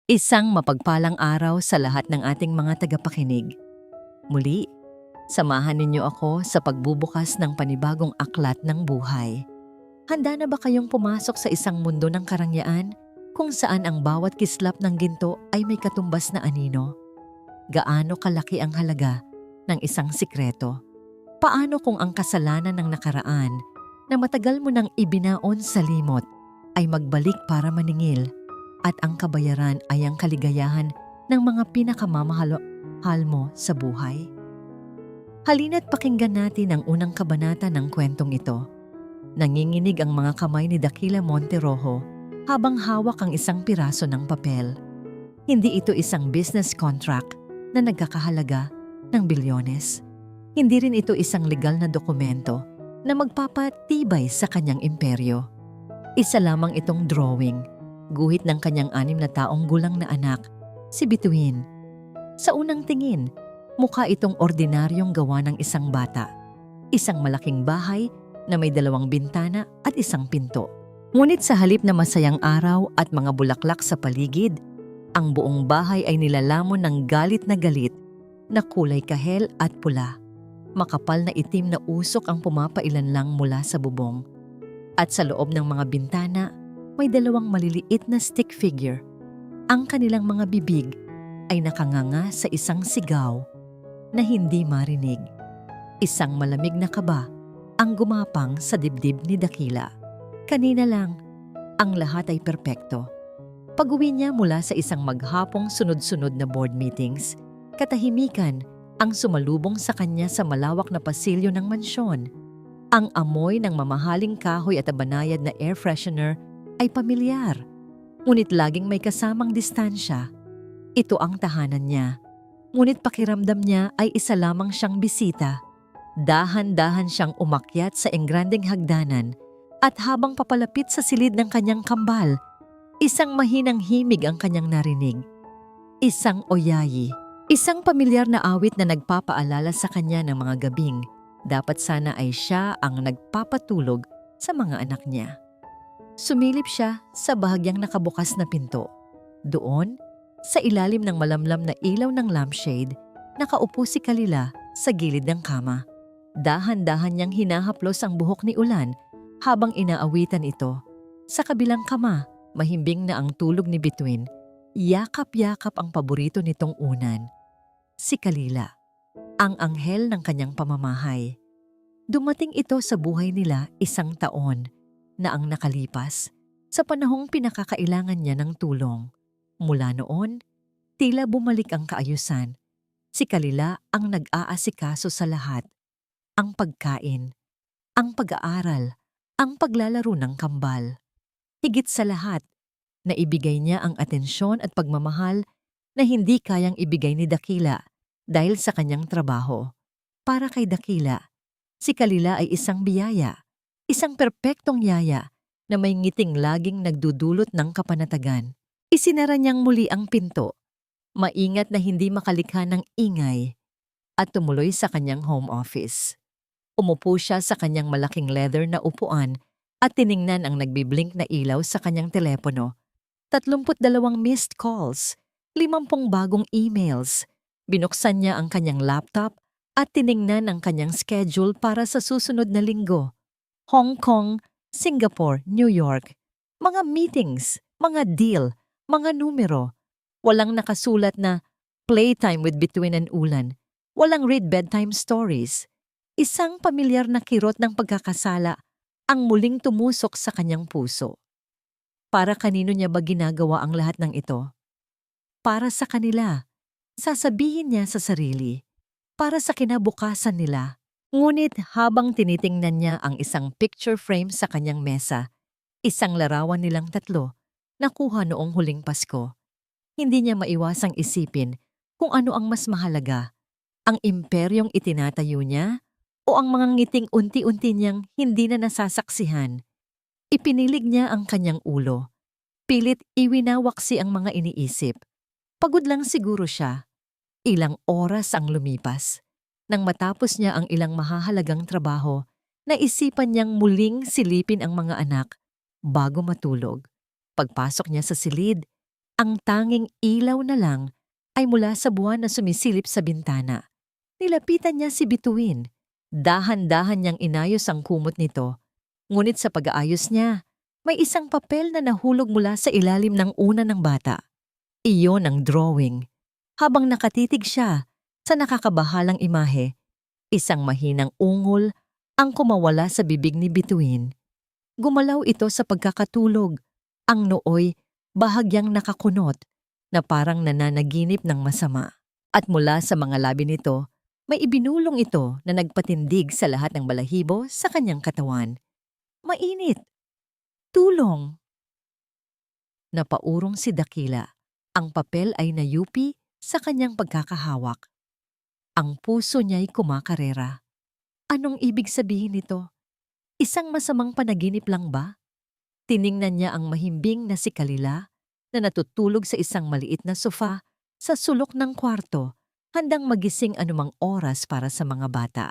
Isang mapagpalang araw sa lahat ng ating mga tagapakinig. Muli, samahan ninyo ako sa pagbubukas ng panibagong aklat ng buhay. Handa na ba kayong pumasok sa isang mundo ng karangyaan kung saan ang bawat kislap ng ginto ay may katumbas na anino? Gaano kalaki ang halaga ng isang sikreto? Paano kung ang kasalanan ng nakaraan na matagal mo nang ibinaon sa limot ay magbalik para maningil? At ang kabayaran ay ang kaligayahan ng mga pinakamamahal mo sa buhay. Halina't pakinggan natin ang unang kabanata ng kwentong ito. Nanginginig ang mga kamay ni Daquila Monterojo habang hawak ang isang piraso ng papel. Hindi ito isang business contract na nagkakahalaga ng bilyones. Hindi rin ito isang legal na dokumento na magpapatibay sa kanyang imperyo. Isa lamang itong drawing, guhit ng kanyang 6 na taong gulang na anak, si Bituin. Sa unang tingin, mukha itong ordinaryong gawa ng isang bata. Isang malaking bahay na may 2 bintana at isang pinto. Ngunit sa halip na masayang araw at mga bulaklak sa paligid, ang buong bahay ay nilalamon ng galit na kulay kahel at pula. Makapal na itim na usok ang pumapailan lang mula sa bubong. At sa loob ng mga bintana, may 2 maliliit na stick figure. Ang kanilang mga bibig ay nakanganga sa isang sigaw na hindi marinig. Isang malamig na kaba ang gumapang sa dibdib ni Daquila. Kanina lang, ang lahat ay perpekto. Pag-uwi niya mula sa isang maghapong sunod-sunod na board meetings, katahimikan ang sumalubong sa kanya sa malawak na pasilyo ng mansyon. Ang amoy ng mamahaling kahoy at abanayad na air freshener ay pamilyar, ngunit laging may kasamang distansya. Ito ang tahanan niya, ngunit pakiramdam niya ay isa lamang siyang bisita. Dahan-dahan siyang umakyat sa engrandeng hagdanan at habang papalapit sa silid ng kanyang kambal, isang mahinang himig ang kanyang narinig. Isang oyayi, isang pamilyar na awit na nagpapaalala sa kanya ng mga gabing dapat sana ay siya ang nagpapatulog sa mga anak niya. Sumilip siya sa bahagyang nakabukas na pinto. Doon, sa ilalim ng malamlam na ilaw ng lampshade, nakaupo si Kalila sa gilid ng kama. Dahan-dahan niyang hinahaplos ang buhok ni Ulan habang inaawitan ito. Sa kabilang kama, mahimbing na ang tulog ni Bituin. Yakap-yakap ang paborito nitong unan, si Kalila, ang anghel ng kanyang pamamahay. Dumating ito sa buhay nila 1 taon na ang nakalipas sa panahong pinakakailangan niya ng tulong. Mula noon, tila bumalik ang kaayusan. Si Kalila ang nag-aasikaso sa lahat. Ang pagkain, ang pag-aaral, ang paglalaro ng kambal. Higit sa lahat, naibigay niya ang atensyon at pagmamahal na hindi kayang ibigay ni Daquila dahil sa kanyang trabaho. Para kay Daquila, si Kalila ay isang biyaya. Isang perpektong yaya na may ngiting laging nagdudulot ng kapanatagan. Isinara niyang muli ang pinto, maingat na hindi makalikha ng ingay, at tumuloy sa kanyang home office. Umupo siya sa kanyang malaking leather na upuan at tiningnan ang nagbiblink na ilaw sa kanyang telepono. 32 missed calls, 50 bagong emails. Binuksan niya ang kanyang laptop at tiningnan ang kanyang schedule para sa susunod na linggo. Hong Kong, Singapore, New York. Mga meetings, mga deal, mga numero. Walang nakasulat na playtime with Bituin and Ulan. Walang read bedtime stories. Isang pamilyar na kirot ng pagkakasala ang muling tumusok sa kanyang puso. Para kanino niya ba ginagawa ang lahat ng ito? Para sa kanila. Sasabihin niya sa sarili. Para sa kinabukasan nila. Ngunit habang tinitingnan niya ang isang picture frame sa kanyang mesa, isang larawan nilang 3, nakuha noong huling Pasko, hindi niya maiwasang isipin kung ano ang mas mahalaga, ang imperyong itinatayo niya o ang mga ngiting unti-unti niyang hindi na nasasaksihan. Ipinilig niya ang kanyang ulo. Pilit iwinawaksi ang mga iniisip. Pagod lang siguro siya. Ilang oras ang lumipas. Nang matapos niya ang ilang mahahalagang trabaho, naisipan niyang muling silipin ang mga anak bago matulog. Pagpasok niya sa silid, Ang tanging ilaw na lang ay mula sa buwan na sumisilip sa bintana. Nilapitan niya si Bituin. Dahan-dahan niyang inayos ang kumot nito. Ngunit sa pag-aayos niya, may isang papel na nahulog mula sa ilalim ng una ng bata. Iyon ang drawing. Habang nakatitig siya sa nakakabahalang imahe, isang mahinang ungol ang kumawala sa bibig ni Bituin. Gumalaw ito sa pagkakatulog. Ang nooy bahagyang nakakunot na parang nananaginip ng masama. At mula sa mga labi nito, may ibinulong ito na nagpatindig sa lahat ng balahibo sa kanyang katawan. Mainit! Tulong! Napaurong si Dakila. Ang papel ay nayupi sa kanyang pagkakahawak. Ang puso niya'y kumakarera. Anong ibig sabihin nito? Isang masamang panaginip lang ba? Tiningnan niya ang mahimbing na si Kalila na natutulog sa isang maliit na sofa sa sulok ng kwarto, handang magising anumang oras para sa mga bata.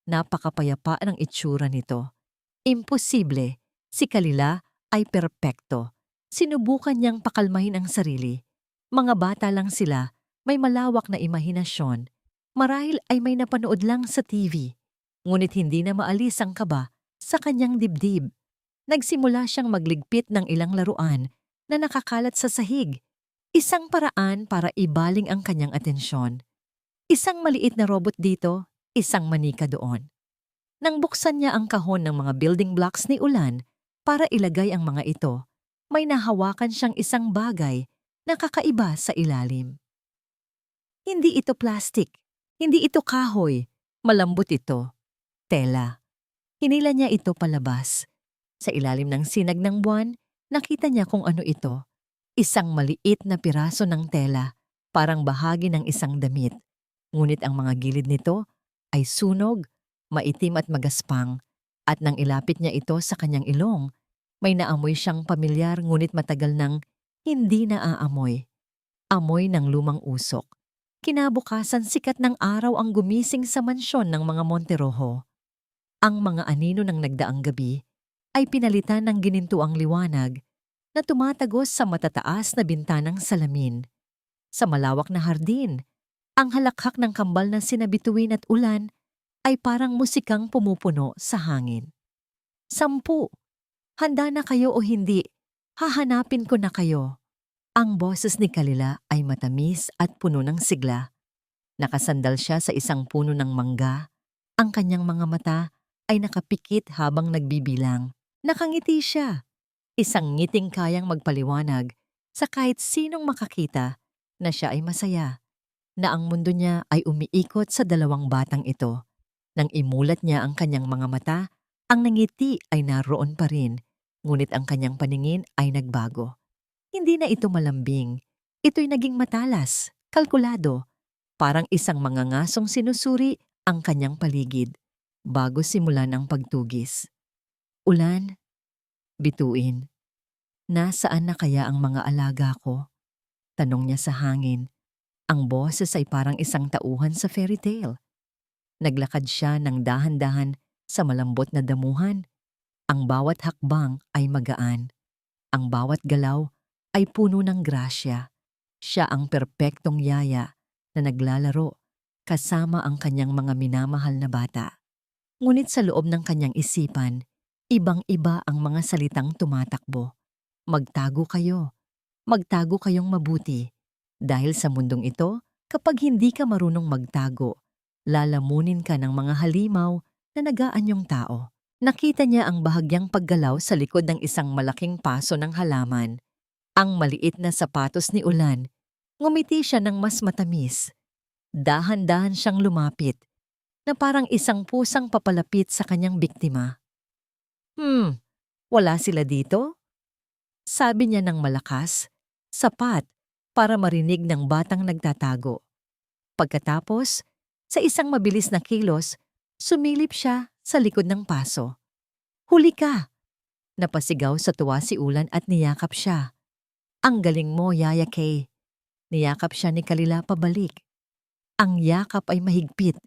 Napakapayapa ng itsura nito. Imposible, si Kalila ay perpekto. Sinubukan niyang pakalmahin ang sarili. Mga bata lang sila, may malawak na imahinasyon. Marahil ay may napanood lang sa TV. Ngunit hindi na maalis ang kaba sa kanyang dibdib. Nagsimula siyang magligpit ng ilang laruan na nakakalat sa sahig. Isang paraan para ibaling ang kanyang atensyon. Isang maliit na robot dito, isang manika doon. Nang buksan niya ang kahon ng mga building blocks ni Ulan para ilagay ang mga ito, may nahawakan siyang isang bagay na kakaiba sa ilalim. Hindi ito plastic, hindi ito kahoy, malambot ito. Tela. Hinila niya ito palabas. Sa ilalim ng sinag ng buwan, nakita niya kung ano ito. Isang maliit na piraso ng tela, parang bahagi ng isang damit. Ngunit ang mga gilid nito ay sunog, maitim at magaspang, at nang ilapit niya ito sa kanyang ilong, may naamoy siyang pamilyar ngunit matagal nang hindi naaamoy. Amoy ng lumang usok. Kinabukasan sikat ng araw ang gumising sa mansyon ng mga Monteroho. Ang mga anino ng nagdaang gabi ay pinalitan ng ginintuang liwanag na tumatagos sa matataas na bintanang salamin. Sa malawak na hardin, ang halakhak ng kambal na sina Bituin at Ulan ay parang musikang pumupuno sa hangin. 10. Handa na kayo o hindi, hahanapin ko na kayo. Ang boses ni Kalila ay matamis at puno ng sigla. Nakasandal siya sa isang puno ng mangga. Ang kanyang mga mata ay nakapikit habang nagbibilang. Nakangiti siya. Isang ngiting kayang magpaliwanag sa kahit sinong makakita na siya ay masaya, na ang mundo niya ay umiikot sa dalawang batang ito. Nang imulat niya ang kanyang mga mata, ang nangiti ay naroon pa rin, ngunit ang kanyang paningin ay nagbago. Hindi na ito malambing. Ito'y naging matalas, kalkulado, parang isang mangangasong sinusuri ang kanyang paligid bago simulan ang pagtugis. Ulan, Bituin, nasaan na kaya ang mga alaga ko? Tanong niya sa hangin. Ang boses ay parang isang tauhan sa fairy tale. Naglakad siya ng dahan-dahan sa malambot na damuhan. Ang bawat hakbang ay magaan. Ang bawat galaw ay puno ng grasya. Siya ang perpektong yaya na naglalaro kasama ang kanyang mga minamahal na bata. Ngunit sa loob ng kanyang isipan, ibang-iba ang mga salitang tumatakbo. Magtago kayo. Magtago kayong mabuti. Dahil sa mundong ito, kapag hindi ka marunong magtago, lalamunin ka ng mga halimaw na nagaanyong tao. Nakita niya ang bahagyang paggalaw sa likod ng isang malaking paso ng halaman. Ang maliit na sapatos ni Ulan. Ngumiti siya ng mas matamis. Dahan-dahan siyang lumapit, na parang isang pusang papalapit sa kanyang biktima. Wala sila dito? Sabi niya ng malakas, sapat para marinig ng batang nagtatago. Pagkatapos, sa isang mabilis na kilos, sumilip siya sa likod ng paso. Huli ka! Napasigaw sa tuwa si Ulan at niyakap siya. Ang galing mo, Yaya Kay. Niyakap siya ni Kalila pabalik. Ang yakap ay mahigpit,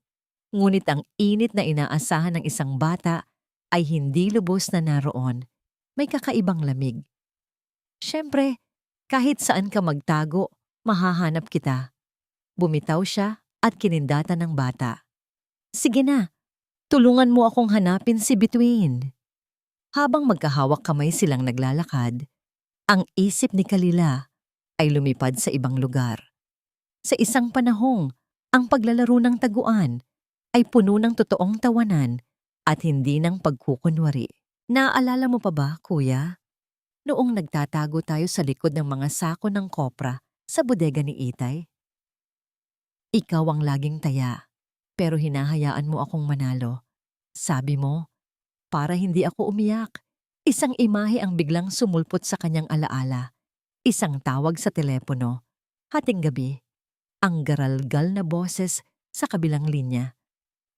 ngunit ang init na inaasahan ng isang bata ay hindi lubos na naroon. May kakaibang lamig. Siyempre, Kahit saan ka magtago, mahahanap kita. Bumitaw siya at kinindatan ng bata. Sige na, tulungan mo akong hanapin si Bituin. Habang magkahawak kamay silang naglalakad, ang isip ni Kalila ay lumipad sa ibang lugar. Sa isang panahong, ang paglalaro ng taguan ay puno ng totoong tawanan at hindi ng pagkukunwari. Naaalala mo pa ba, kuya? Noong nagtatago tayo sa likod ng mga sako ng kopra sa bodega ni Itay? Ikaw ang laging taya, pero hinahayaan mo akong manalo. Sabi mo, para hindi ako umiyak. Isang imahe ang biglang sumulpot sa kanyang alaala. Isang tawag sa telepono. Hating gabi, ang garalgal na boses sa kabilang linya.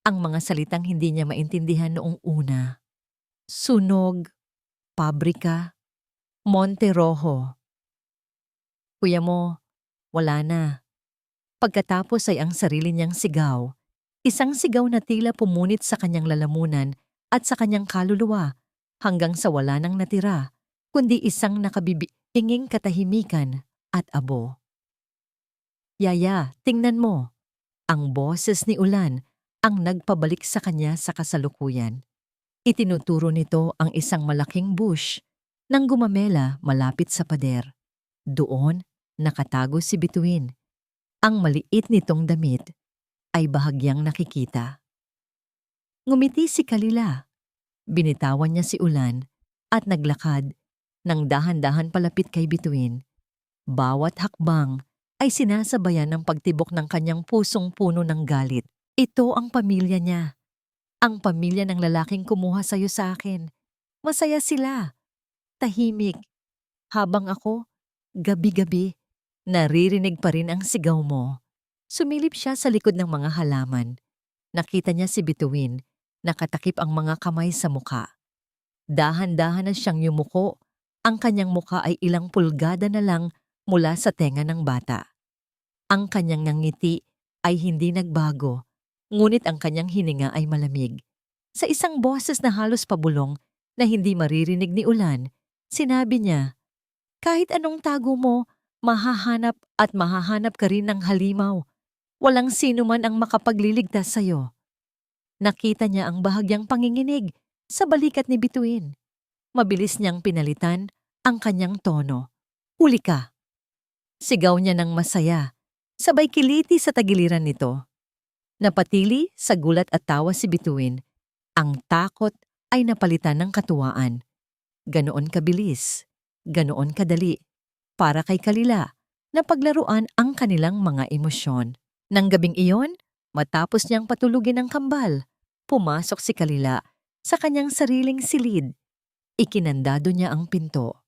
Ang mga salitang hindi niya maintindihan noong una. Sunog, pabrika, Monte Rojo. Kuya mo, wala na. Pagkatapos ay ang sarili niyang sigaw. Isang sigaw na tila pumunit sa kanyang lalamunan at sa kanyang kaluluwa hanggang sa wala nang natira, kundi isang nakabibiinging katahimikan at abo. Yaya, tingnan mo. Ang boses ni Ulan ang nagpabalik sa kanya sa kasalukuyan. Itinuturo nito ang isang malaking bush nang gumamela malapit sa pader. Doon, nakatago si Bituin. Ang maliit nitong damit ay bahagyang nakikita. Ngumiti si Kalila. Binitawan niya si Ulan at naglakad nang dahan-dahan palapit kay Bituin. Bawat hakbang ay sinasabayan ng pagtibok ng kanyang pusong puno ng galit. Ito ang pamilya niya. Ang pamilya ng lalaking kumuha sa'yo sa akin. Masaya sila. Tahimik. Habang ako, gabi-gabi, naririnig pa rin ang sigaw mo. Sumilip siya sa likod ng mga halaman. Nakita niya si Bituin, nakatakip ang mga kamay sa muka. Dahan-dahan na siyang yumuko. Ang kanyang muka ay ilang pulgada na lang mula sa tenga ng bata. Ang kanyang ngiti ay hindi nagbago, ngunit ang kanyang hininga ay malamig. Sa isang boses na halos pabulong na hindi maririnig ni Ulan, sinabi niya, kahit anong tago mo, mahahanap at mahahanap ka rin ng halimaw. Walang sino man ang makapagliligtas sa'yo. Nakita niya ang bahagyang panginginig sa balikat ni Bituin. Mabilis niyang pinalitan ang kanyang tono. Huli ka! Sigaw niya ng masaya, sabay kiliti sa tagiliran nito. Napatili sa gulat at tawa si Bituin. Ang takot ay napalitan ng katuwaan. Ganoon kabilis, ganoon kadali, para kay Kalila na paglaruan ang kanilang mga emosyon. Nang gabing iyon, matapos niyang patulugin ang kambal, pumasok si Kalila sa kanyang sariling silid. Ikinandado niya ang pinto.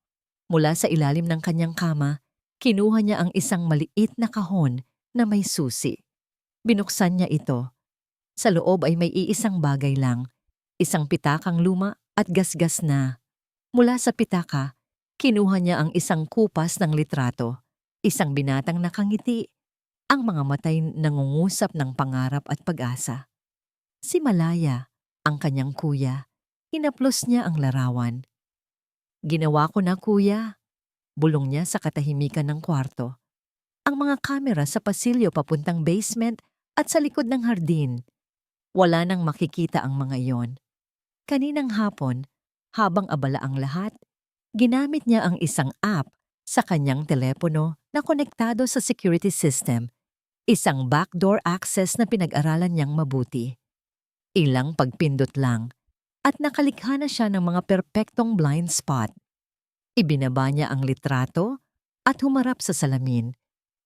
Mula sa ilalim ng kanyang kama, kinuha niya ang isang maliit na kahon na may susi. Binuksan niya ito. Sa loob ay may iisang bagay lang, isang pitakang luma at gasgas na. Mula sa pitaka, kinuha niya ang isang kupas ng litrato, isang binatang nakangiti, ang mga matay nangungusap ng pangarap at pag-asa. Si Malaya, ang kanyang kuya, hinaplos niya ang larawan. Ginawa ko na, kuya. Bulong niya sa katahimikan ng kwarto. Ang mga kamera sa pasilyo papuntang basement at sa likod ng hardin. Wala nang makikita ang mga iyon. Kaninang hapon, habang abala ang lahat, ginamit niya ang isang app sa kanyang telepono na konektado sa security system, isang backdoor access na pinag-aralan niyang mabuti. Ilang pagpindot lang at nakalikha na siya ng mga perpektong blind spot. Ibinaba niya ang litrato at humarap sa salamin.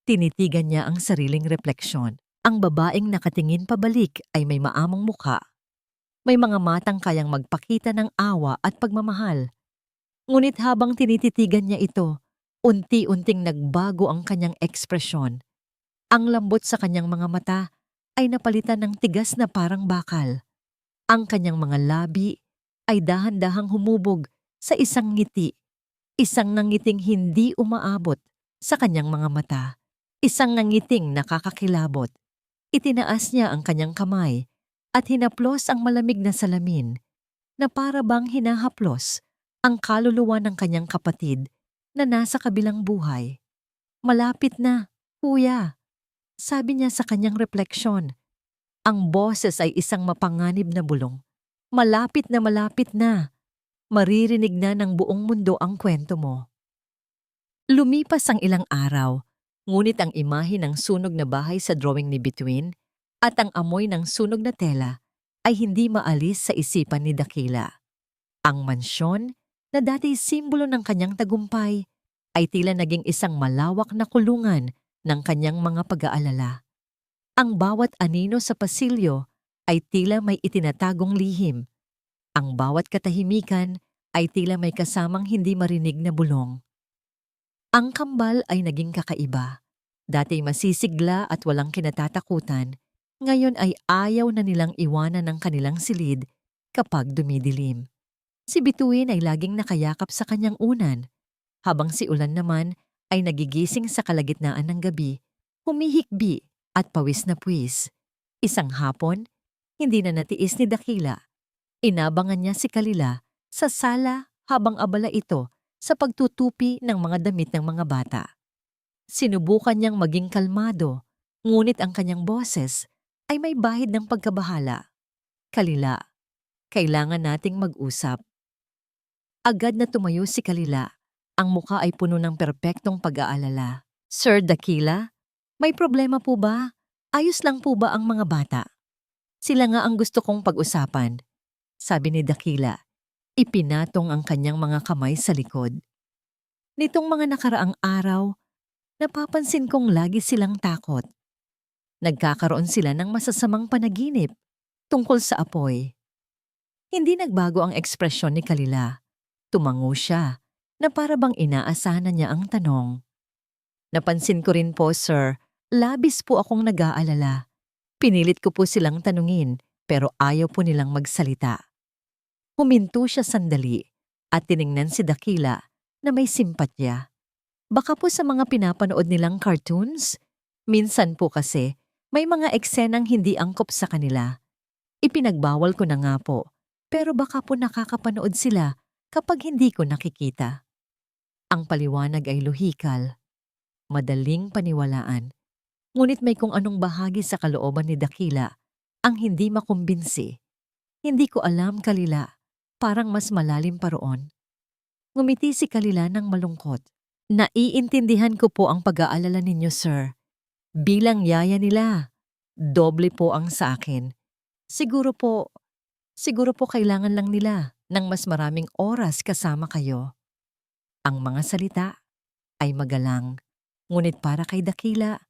Tinitigan niya ang sariling refleksyon. Ang babaeng nakatingin pabalik ay may maamong mukha. May mga matang kayang magpakita ng awa at pagmamahal. Ngunit habang tinititigan niya ito, unti-unting nagbago ang kanyang ekspresyon. Ang lambot sa kanyang mga mata ay napalitan ng tigas na parang bakal. Ang kanyang mga labi ay dahan-dahang humubog sa isang ngiti. Isang nangiting hindi umaabot sa kanyang mga mata. Isang nangiting nakakakilabot. Itinaas niya ang kanyang kamay at hinaplos ang malamig na salamin na para bang hinahaplos ang kaluluwa ng kanyang kapatid na nasa kabilang buhay. Malapit na, kuya, sabi niya sa kanyang refleksyon. Ang boses ay isang mapanganib na bulong. Malapit na malapit na. Maririnig na ng buong mundo ang kwento mo. Lumipas ang ilang araw, ngunit ang imahe ng sunog na bahay sa drawing ni Bituin at ang amoy ng sunog na tela ay hindi maalis sa isipan ni Dakila. Ang mansyon, na dati simbolo ng kanyang tagumpay, ay tila naging isang malawak na kulungan ng kanyang mga pag-aalala. Ang bawat anino sa pasilyo ay tila may itinatagong lihim. Ang bawat katahimikan ay tila may kasamang hindi marinig na bulong. Ang kambal ay naging kakaiba. Dati masisigla at walang kinatatakutan, ngayon ay ayaw na nilang iwanan ng kanilang silid kapag dumidilim. Si Bituin ay laging nakayakap sa kanyang unan, habang si Ulan naman ay nagigising sa kalagitnaan ng gabi, humihikbi at pawis na puwis. Isang hapon, hindi na natiis ni Dakila. Inabangan niya si Kalila sa sala habang abala ito sa pagtutupi ng mga damit ng mga bata. Sinubukan niyang maging kalmado, ngunit ang kanyang boses ay may bahid ng pagkabahala. Kalila, kailangan nating mag-usap. Agad na tumayo si Kalila. Ang muka ay puno ng perpektong pag-aalala. Sir Dakila, may problema po ba? Ayos lang po ba ang mga bata? Sila nga ang gusto kong pag-usapan, sabi ni Dakila. Ipinatong ang kanyang mga kamay sa likod. Nitong mga nakaraang araw, napapansin kong lagi silang takot. Nagkakaroon sila ng masasamang panaginip tungkol sa apoy. Hindi nagbago ang ekspresyon ni Kalila. Tumango siya na para bang inaasahan niya ang tanong. Napansin ko rin po, sir, labis po akong nag-aalala. Pinilit ko po silang tanungin pero ayaw po nilang magsalita. Huminto siya sandali at tiningnan si Dakila na may simpatya. Baka po sa mga pinapanood nilang cartoons? Minsan po kasi may mga eksenang hindi angkop sa kanila. Ipinagbawal ko na nga po, pero baka po nakakapanood sila kapag hindi ko nakikita. Ang paliwanag ay lohikal, madaling paniwalaan. Ngunit may kung anong bahagi sa kalooban ni Dakila ang hindi makumbinsi. Hindi ko alam, Kalila. Parang mas malalim pa roon. Ngumiti si Kalila ng malungkot. Naiintindihan ko po ang pag-aalala ninyo, sir. Bilang yaya nila, doble po ang sa akin. Siguro po kailangan lang nila ng mas maraming oras kasama kayo. Ang mga salita ay magalang, ngunit para kay Dakila,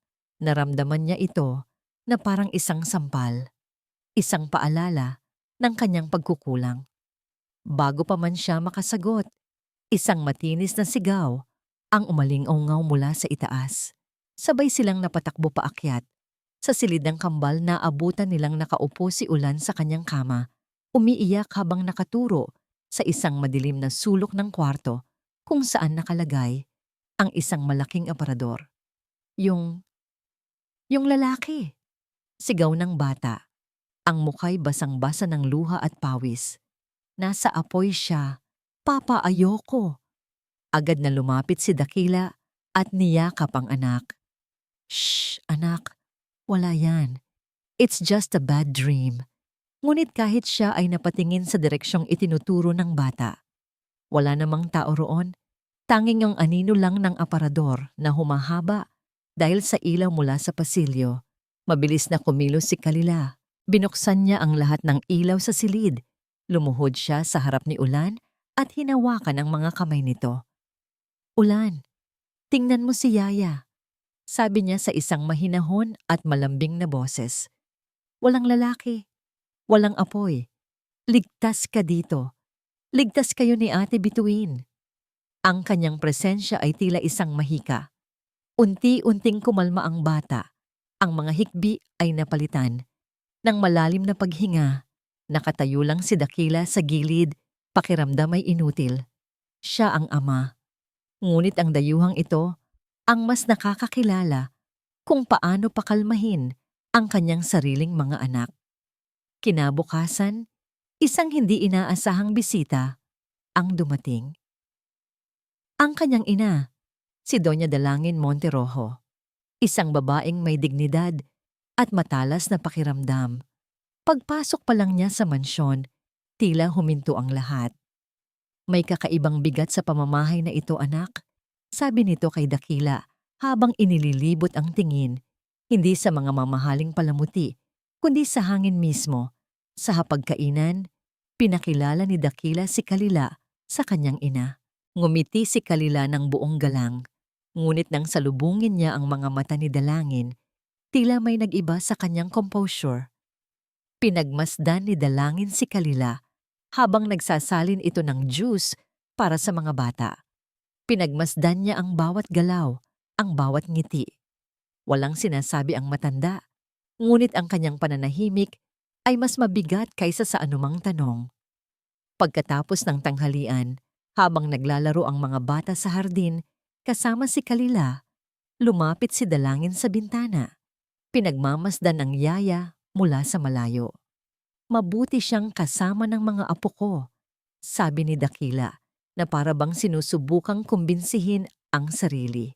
naramdaman niya ito na parang isang sampal, isang paalala ng kanyang pagkukulang. Bago pa man siya makasagot, isang matinis na sigaw ang umaling-ungaw mula sa itaas. Sabay silang napatakbo paakyat. Sa silid ng kambal na abutan nilang nakaupo si Ulan sa kanyang kama, umiiyak habang nakaturo sa isang madilim na sulok ng kwarto kung saan nakalagay ang isang malaking aparador. Yung lalaki, sigaw ng bata. Ang muka'y basang-basa ng luha at pawis. Nasa apoy siya. Papa, ayoko. Agad na lumapit si Dakila at niyakap ang anak. Shh, anak. Wala yan. It's just a bad dream. Ngunit kahit siya ay napatingin sa direksyong itinuturo ng bata. Wala namang tao roon. Tanging yung anino lang ng aparador na humahaba dahil sa ilaw mula sa pasilyo. Mabilis na kumilos si Kalila. Binuksan niya ang lahat ng ilaw sa silid. Lumuhod siya sa harap ni Ulan at hinawakan ang mga kamay nito. Ulan, tingnan mo si Yaya, sabi niya sa isang mahinahon at malambing na boses. Walang lalaki, walang apoy. Ligtas ka dito. Ligtas kayo ni Ate Bituin. Ang kanyang presensya ay tila isang mahika. Unti-unting kumalma ang bata. Ang mga hikbi ay napalitan. Nang malalim na paghinga, nakatayo lang si Dakila sa gilid, pakiramdam ay inutil. Siya ang ama. Ngunit ang dayuhang ito ang mas nakakakilala kung paano pakalmahin ang kanyang sariling mga anak. Kinabukasan, isang hindi inaasahang bisita ang dumating. Ang kanyang ina, si Doña Dalangin Monterojo, isang babaeng may dignidad at matalas na pakiramdam. Pagpasok pa lang niya sa mansyon, tila huminto ang lahat. May kakaibang bigat sa pamamahay na ito, anak, sabi nito kay Dakila habang inililibot ang tingin, hindi sa mga mamahaling palamuti, kundi sa hangin mismo. Sa hapagkainan, pinakilala ni Dakila si Kalila sa kanyang ina. Ngumiti si Kalila ng buong galang, ngunit nang salubungin niya ang mga mata ni Dalangin, tila may nag-iba sa kanyang composure. Pinagmasdan ni Dalangin si Kalila habang nagsasalin ito ng juice para sa mga bata. Pinagmasdan niya ang bawat galaw, ang bawat ngiti. Walang sinasabi ang matanda, ngunit ang kanyang pananahimik ay mas mabigat kaysa sa anumang tanong. Pagkatapos ng tanghalian, habang naglalaro ang mga bata sa hardin, kasama si Kalila, lumapit si Dalangin sa bintana. Pinagmamasdan ang yaya mula sa malayo. Mabuti siyang kasama ng mga apo ko, sabi ni Dakila, na para bang sinusubukang kumbinsihin ang sarili.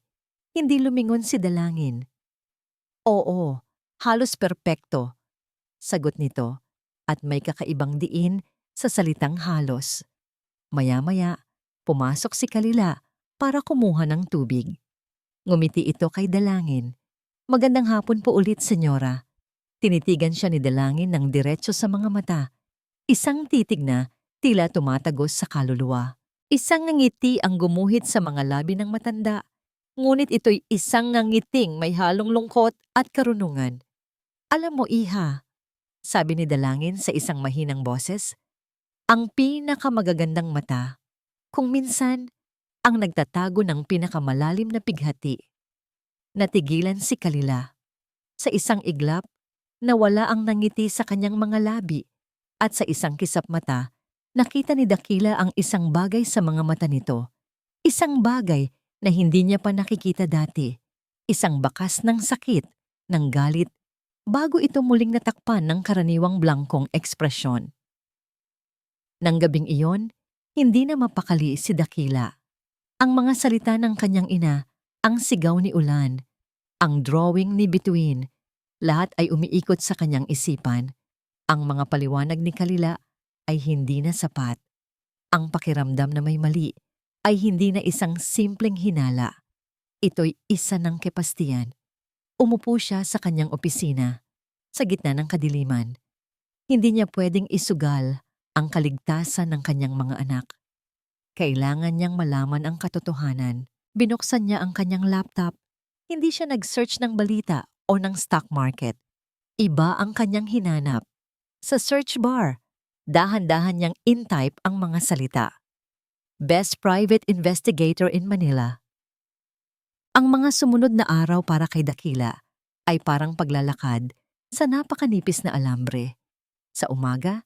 Hindi lumingon si Dalangin. Oo, halos perpekto, sagot nito, at may kakaibang diin sa salitang halos. Maya-maya, pumasok si Kalila para kumuha ng tubig. Ngumiti ito kay Dalangin. Magandang hapon po ulit, senyora. Tinitigan siya ni Dalangin ng diretso sa mga mata. Isang titig na tila tumatagos sa kaluluwa. Isang ngiti ang gumuhit sa mga labi ng matanda. Ngunit ito'y isang ngiting may halong lungkot at karunungan. Alam mo, iha, sabi ni Dalangin sa isang mahinang boses, ang pinakamagagandang mata, kung minsan, ang nagtatago ng pinakamalalim na pighati. Natigilan si Kalila. Sa isang iglap, nawala ang nangiti sa kanyang mga labi at sa isang kisap mata, nakita ni Dakila ang isang bagay sa mga mata nito. Isang bagay na hindi niya pa nakikita dati. Isang bakas ng sakit, ng galit, bago ito muling natakpan ng karaniwang blangkong ekspresyon. Nang gabing iyon, hindi na mapakali si Dakila. Ang mga salita ng kanyang ina, ang sigaw ni Ulan, ang drawing ni Bituin, lahat ay umiikot sa kanyang isipan. Ang mga paliwanag ni Kalila ay hindi na sapat. Ang pakiramdam na may mali ay hindi na isang simpleng hinala. Ito'y isa ng kepastiyan. Umupo siya sa kanyang opisina, sa gitna ng kadiliman. Hindi niya pwedeng isugal ang kaligtasan ng kanyang mga anak. Kailangan niyang malaman ang katotohanan. Binuksan niya ang kanyang laptop. Hindi siya nag-search ng balita o ng stock market. Iba ang kanyang hinanap. Sa search bar, dahan-dahan niyang in-type ang mga salita. Best Private Investigator in Manila. Ang mga sumunod na araw para kay Dakila ay parang paglalakad sa napakanipis na alambre. Sa umaga,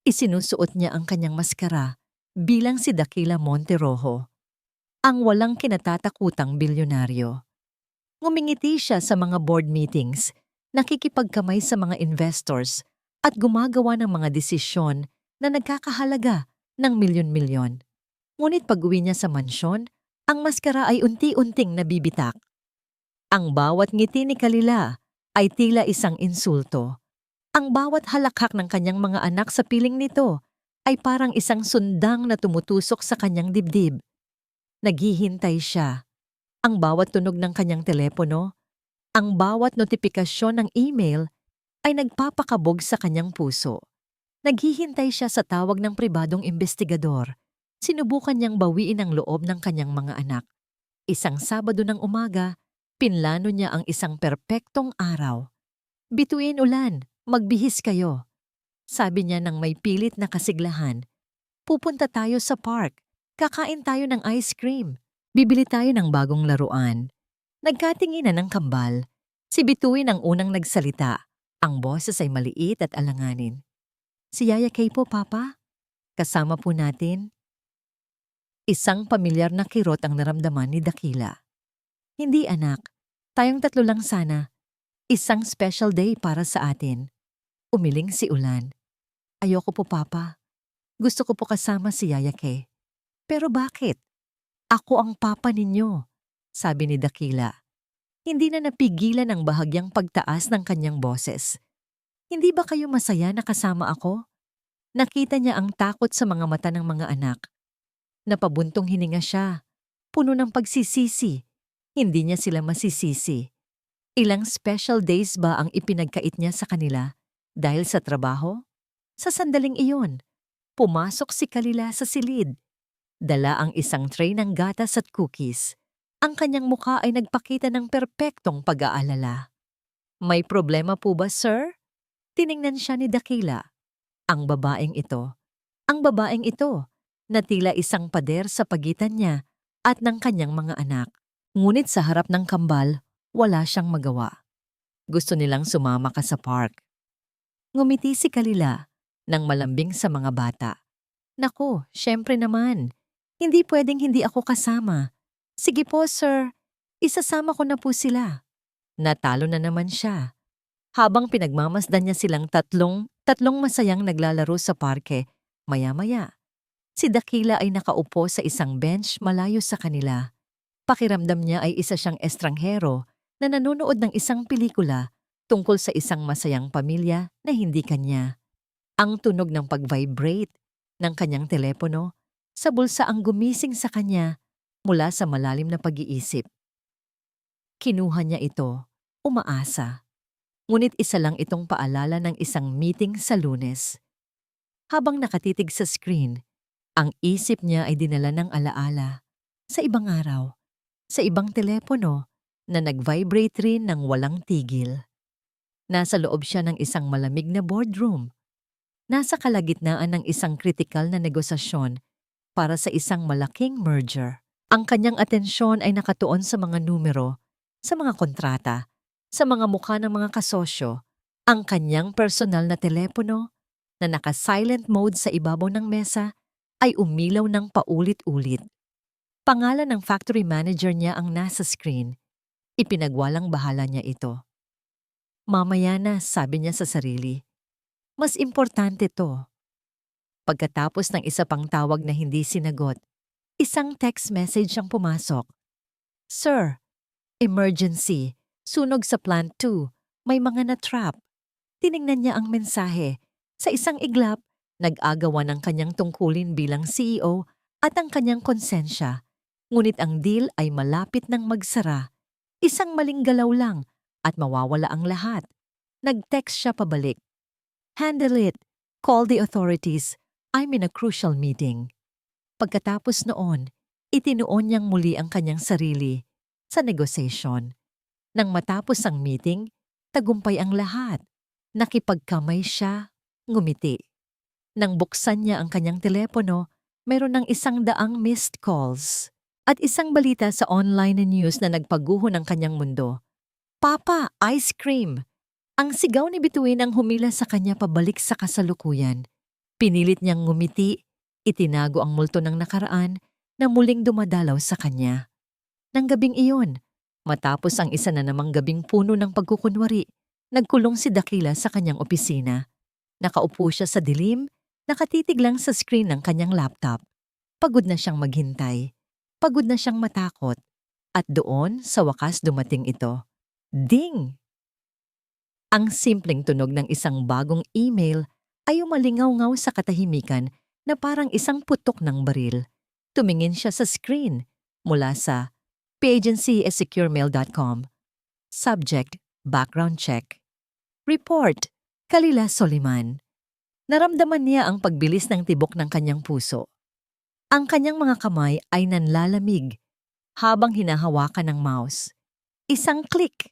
isinusuot niya ang kanyang maskara bilang si Dakila Monterojo, ang walang kinatatakutang bilyonaryo. Ngumingiti siya sa mga board meetings, nakikipagkamay sa mga investors at gumagawa ng mga desisyon na nagkakahalaga ng milyon-milyon. Ngunit pag-uwi niya sa mansyon, ang maskara ay unti-unting nabibitak. Ang bawat ngiti ni Kalila ay tila isang insulto. Ang bawat halakhak ng kanyang mga anak sa piling nito ay parang isang sundang na tumutusok sa kanyang dibdib. Naghihintay siya. Ang bawat tunog ng kanyang telepono, ang bawat notifikasyon ng email ay nagpapakabog sa kanyang puso. Naghihintay siya sa tawag ng pribadong investigador. Sinubukan niyang bawiin ang loob ng kanyang mga anak. Isang Sabado ng umaga, pinlano niya ang isang perpektong araw. Bituin, Ulan, magbihis kayo. Sabi niya nang may pilit na kasiglahan. Pupunta tayo sa park. Kakain tayo ng ice cream. Bibili tayo ng bagong laruan. Nagkatinginan ng kambal. Si Bituin ang unang nagsalita. Ang boses ay maliit at alanganin. Si Yaya Kay po, Papa. Kasama po natin. Isang pamilyar na kirot ang naramdaman ni Dakila. Hindi, anak. Tayong tatlo lang sana. Isang special day para sa atin. Umiling si Ulan. Ayoko po, Papa. Gusto ko po kasama si Yaya Kay. Pero bakit? Ako ang papa ninyo, sabi ni Dakila. Hindi na napigilan ang bahagyang pagtaas ng kanyang boses. Hindi ba kayo masaya na kasama ako? Nakita niya ang takot sa mga mata ng mga anak. Napabuntong hininga siya, puno ng pagsisisi. Hindi niya sila masisisi. Ilang special days ba ang ipinagkait niya sa kanila dahil sa trabaho? Sa sandaling iyon, pumasok si Kalila sa silid. Dala ang isang tray ng gatas at cookies. Ang kanyang mukha ay nagpakita ng perpektong pag-aalala. May problema po ba, sir? Tiningnan siya ni Dakila. Ang babaeng ito, na tila isang pader sa pagitan niya at ng kanyang mga anak. Ngunit sa harap ng kambal, wala siyang magawa. Gusto nilang sumama ka sa park. Ngumiti si Kalila nang malambing sa mga bata. Nako, syempre naman. Hindi pwedeng hindi ako kasama. Sige po, sir. Isasama ko na po sila. Natalo na naman siya. Habang pinagmamasdan niya silang tatlong masayang naglalaro sa parke, maya-maya. Si Dakila ay nakaupo sa isang bench malayo sa kanila. Pakiramdam niya ay isa siyang estranghero na nanonood ng isang pelikula tungkol sa isang masayang pamilya na hindi kanya. Ang tunog ng pag-vibrate ng kanyang telepono sa bulsa ang gumising sa kanya mula sa malalim na pag-iisip. Kinuha niya ito, umaasa. Ngunit isa lang itong paalala ng isang meeting sa Lunes. Habang nakatitig sa screen, ang isip niya ay dinala ng alaala sa ibang araw, sa ibang telepono na nag-vibrate rin ng walang tigil. Nasa loob siya ng isang malamig na boardroom. Nasa kalagitnaan ng isang kritikal na negosasyon para sa isang malaking merger. Ang kanyang atensyon ay nakatuon sa mga numero, sa mga kontrata, sa mga mukha ng mga kasosyo. Ang kanyang personal na telepono na naka-silent mode sa ibabaw ng mesa ay umilaw ng paulit-ulit. Pangalan ng factory manager niya ang nasa screen. Ipinagwalang bahala niya ito. Mamaya na, sabi niya sa sarili. Mas importante to. Pagkatapos ng isa pang tawag na hindi sinagot, isang text message ang pumasok. Sir, emergency, sunog sa plant 2, may mga na-trap. Tiningnan niya ang mensahe. Sa isang iglap, nag-agawan ng kanyang tungkulin bilang CEO at ang kanyang konsensya. Ngunit ang deal ay malapit ng magsara. Isang maling galaw lang at mawawala ang lahat. Nag-text siya pabalik. Handle it. Call the authorities. I'm in a crucial meeting. Pagkatapos noon, itinuon niyang muli ang kanyang sarili sa negosyasyon. Nang matapos ang meeting, tagumpay ang lahat. Nakipagkamay siya, ngumiti. Nang buksan niya ang kanyang telepono, mayroon ng 100 missed calls at isang balita sa online news na nagpaguho ng kanyang mundo. Papa, ice cream! Ang sigaw ni Bituin ang humila sa kanya pabalik sa kasalukuyan. Pinilit niyang ngumiti, itinago ang multo ng nakaraan na muling dumadalaw sa kanya. Nang gabing iyon, matapos ang isa na namang gabing puno ng pagkukunwari, nagkulong si Dakila sa kanyang opisina. Nakaupo siya sa dilim, nakatitig lang sa screen ng kanyang laptop. Pagod na siyang maghintay. Pagod na siyang matakot. At doon, sa wakas dumating ito. Ding! Ang simpleng tunog ng isang bagong email ay umalingaw-ngaw sa katahimikan na parang isang putok ng baril. Tumingin siya sa screen mula sa pagency@securemail.com. Subject, background check. Report, Kalila Soliman. Naramdaman niya ang pagbilis ng tibok ng kanyang puso. Ang kanyang mga kamay ay nanlalamig habang hinahawakan ng mouse. Isang click.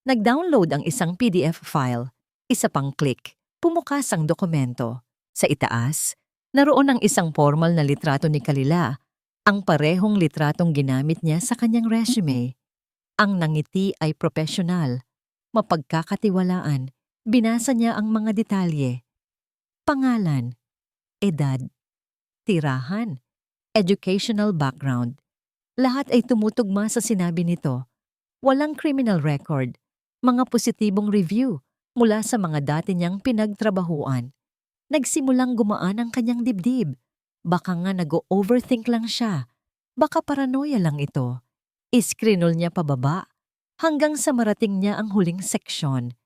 Nag-download ang isang PDF file. Isa pang click. Pumukas ang dokumento. Sa itaas, naroon ang isang formal na litrato ni Kalila, ang parehong litratong ginamit niya sa kanyang resume. Ang nangiti ay profesional, mapagkakatiwalaan. Binasa niya ang mga detalye. Pangalan, edad, tirahan, educational background. Lahat ay tumutugma sa sinabi nito. Walang criminal record, mga positibong review mula sa mga dati niyang pinagtrabahuan. Nagsimulang gumaan ang kanyang dibdib. Baka nga nag-overthink lang siya. Baka paranoia lang ito. Iskrinol niya pababa hanggang sa marating niya ang huling seksyon.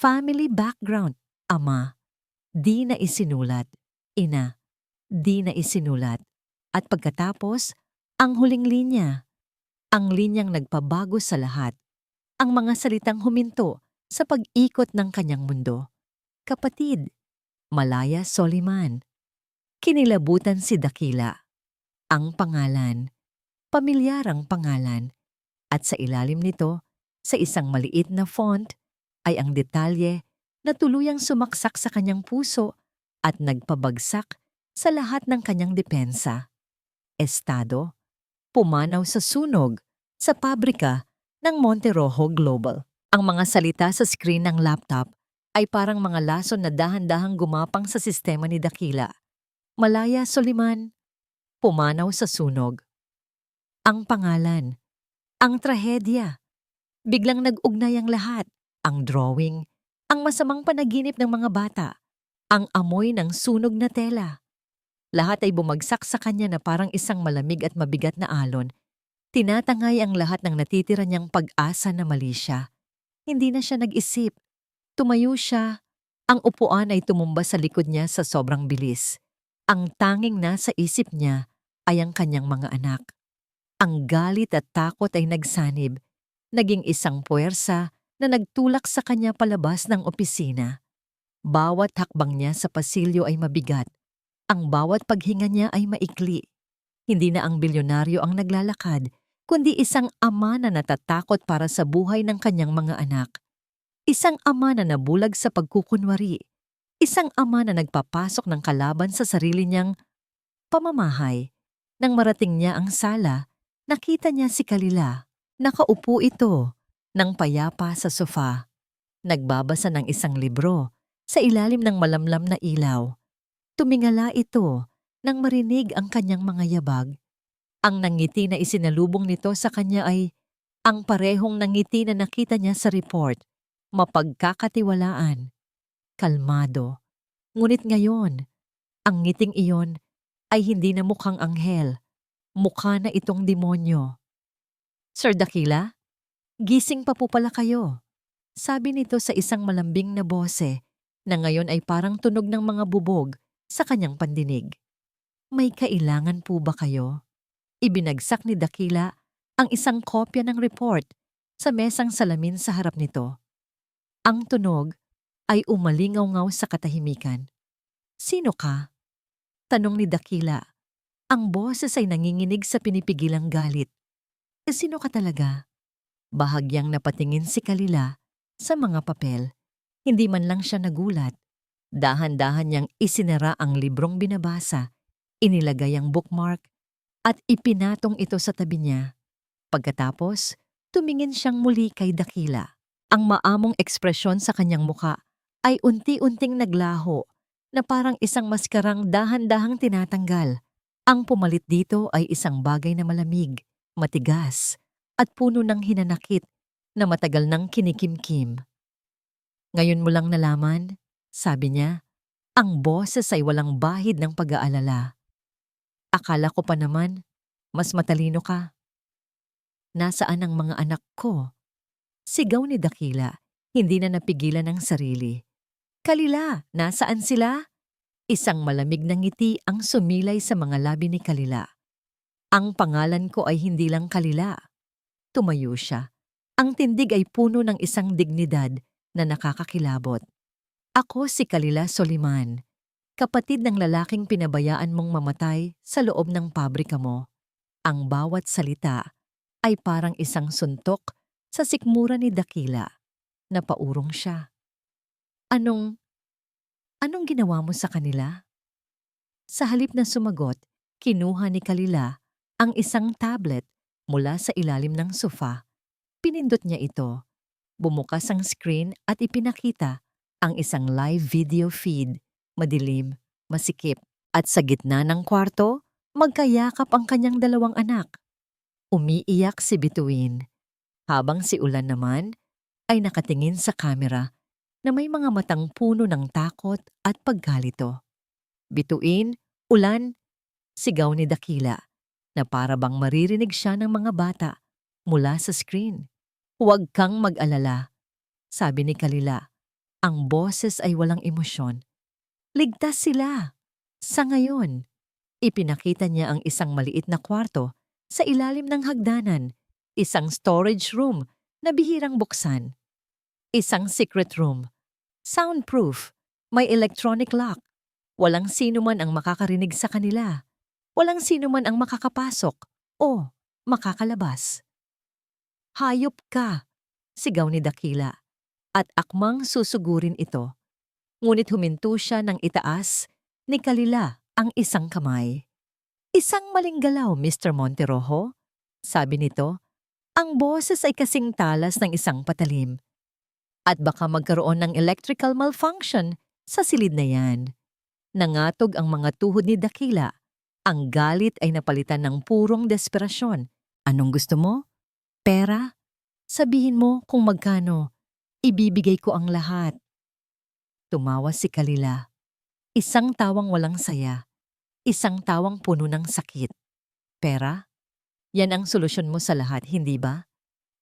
Family background. Ama, di na isinulat. Ina, di na isinulat. At pagkatapos, ang huling linya. Ang linyang nagpabago sa lahat. Ang mga salitang huminto sa pag-ikot ng kanyang mundo. Kapatid, Malaya Soliman. Kinilabutan si Dakila. Ang pangalan, pamilyarang pangalan. At sa ilalim nito, sa isang maliit na font, ay ang detalye na tuluyang sumaksak sa kanyang puso at nagpabagsak sa lahat ng kanyang depensa. Estado, pumanaw sa sunog sa pabrika ng Monterojo Global. Ang mga salita sa screen ng laptop ay parang mga lason na dahan-dahang gumapang sa sistema ni Dakila. Malaya Soliman, pumanaw sa sunog. Ang pangalan, ang trahedya. Biglang nag-ugnay ang lahat. Ang drawing, ang masamang panaginip ng mga bata, ang amoy ng sunog na tela. Lahat ay bumagsak sa kanya na parang isang malamig at mabigat na alon. Tinatangay ang lahat ng natitira niyang pag-asa na mali siya. Hindi na siya nag-isip. Tumayo siya. Ang upuan ay tumumba sa likod niya sa sobrang bilis. Ang tanging nasa isip niya ay ang kanyang mga anak. Ang galit at takot ay nagsanib. Naging isang puwersa na nagtulak sa kanya palabas ng opisina. Bawat hakbang niya sa pasilyo ay mabigat. Ang bawat paghinga niya ay maikli. Hindi na ang bilyonaryo ang naglalakad, kundi isang ama na natatakot para sa buhay ng kanyang mga anak. Isang ama na nabulag sa pagkukunwari. Isang ama na nagpapasok ng kalaban sa sarili niyang pamamahay. Nang marating niya ang sala, nakita niya si Kalila. Nakaupo ito, ng payapa sa sofa. Nagbabasa ng isang libro sa ilalim ng malamlam na ilaw. Tumingala ito nang marinig ang kanyang mga yabag. Ang nangiti na isinalubong nito sa kanya ay ang parehong nangiti na nakita niya sa report. Mapagkakatiwalaan. Kalmado. Ngunit ngayon, ang ngiting iyon ay hindi na mukhang anghel. Mukha na itong demonyo. Sir Dakila, gising pa po pala kayo. Sabi nito sa isang malambing na bose na ngayon ay parang tunog ng mga bubog sa kanyang pandinig. May kailangan po ba kayo? Ibinagsak ni Dakila ang isang kopya ng report sa mesang salamin sa harap nito. Ang tunog ay umalingaw-ngaw sa katahimikan. Sino ka? Tanong ni Dakila. Ang boses ay nanginginig sa pinipigilang galit. Sino ka talaga? Bahagyang napatingin si Kalila sa mga papel. Hindi man lang siya nagulat. Dahan-dahan niyang isinara ang librong binabasa, inilagay ang bookmark, at ipinatong ito sa tabi niya. Pagkatapos, tumingin siyang muli kay Dakila. Ang maamong ekspresyon sa kanyang muka ay unti-unting naglaho na parang isang maskarang dahan-dahang tinatanggal. Ang pumalit dito ay isang bagay na malamig, matigas, at puno ng hinanakit na matagal nang kinikimkim. Ngayon mo lang nalaman, sabi niya, ang boses ay walang bahid ng pag-aalala. Akala ko pa naman, mas matalino ka. Nasaan ang mga anak ko? Sigaw ni Dakila, hindi na napigilan ang sarili. Kalila, nasaan sila? Isang malamig na ngiti ang sumilay sa mga labi ni Kalila. Ang pangalan ko ay hindi lang Kalila. Tumayo siya. Ang tindig ay puno ng isang dignidad na nakakakilabot. Ako si Kalila Soliman, kapatid ng lalaking pinabayaan mong mamatay sa loob ng pabrika mo. Ang bawat salita ay parang isang suntok sa sikmura ni Dakila. Napaurong siya. Anong ginawa mo sa kanila? Sa halip na sumagot, kinuha ni Kalila ang isang tablet mula sa ilalim ng sofa. Pinindot niya ito. Bumukas ang screen at ipinakita ang isang live video feed, madilim, masikip. At sa gitna ng kwarto, magkayakap ang kanyang dalawang anak. Umiiyak si Bituin, habang si Ulan naman ay nakatingin sa kamera na may mga matang puno ng takot at pagkalito. Bituin, Ulan, sigaw ni Dakila. na para bang maririnig siya ng mga bata mula sa screen. Huwag kang mag-alala, sabi ni Kalila. Ang boses ay walang emosyon. Ligtas sila. Sa ngayon, ipinakita niya ang isang maliit na kwarto sa ilalim ng hagdanan, isang storage room na bihirang buksan, isang secret room, soundproof, may electronic lock. Walang sino man ang makakarinig sa kanila. Walang sino man ang makakapasok o makakalabas. Hayop ka, sigaw ni Dakila, at akmang susugurin ito. Ngunit huminto siya ng itaas ni Kalila ang isang kamay. Isang maling galaw, Mr. Monterojo, sabi nito. Ang boses ay kasing talas ng isang patalim. At baka magkaroon ng electrical malfunction sa silid na yan. Nangatog ang mga tuhod ni Dakila. Ang galit ay napalitan ng purong desperasyon. Anong gusto mo? Pera? Sabihin mo kung magkano. Ibibigay ko ang lahat. Tumawa si Kalila. Isang tawang walang saya. Isang tawang puno ng sakit. Pera? Yan ang solusyon mo sa lahat, hindi ba?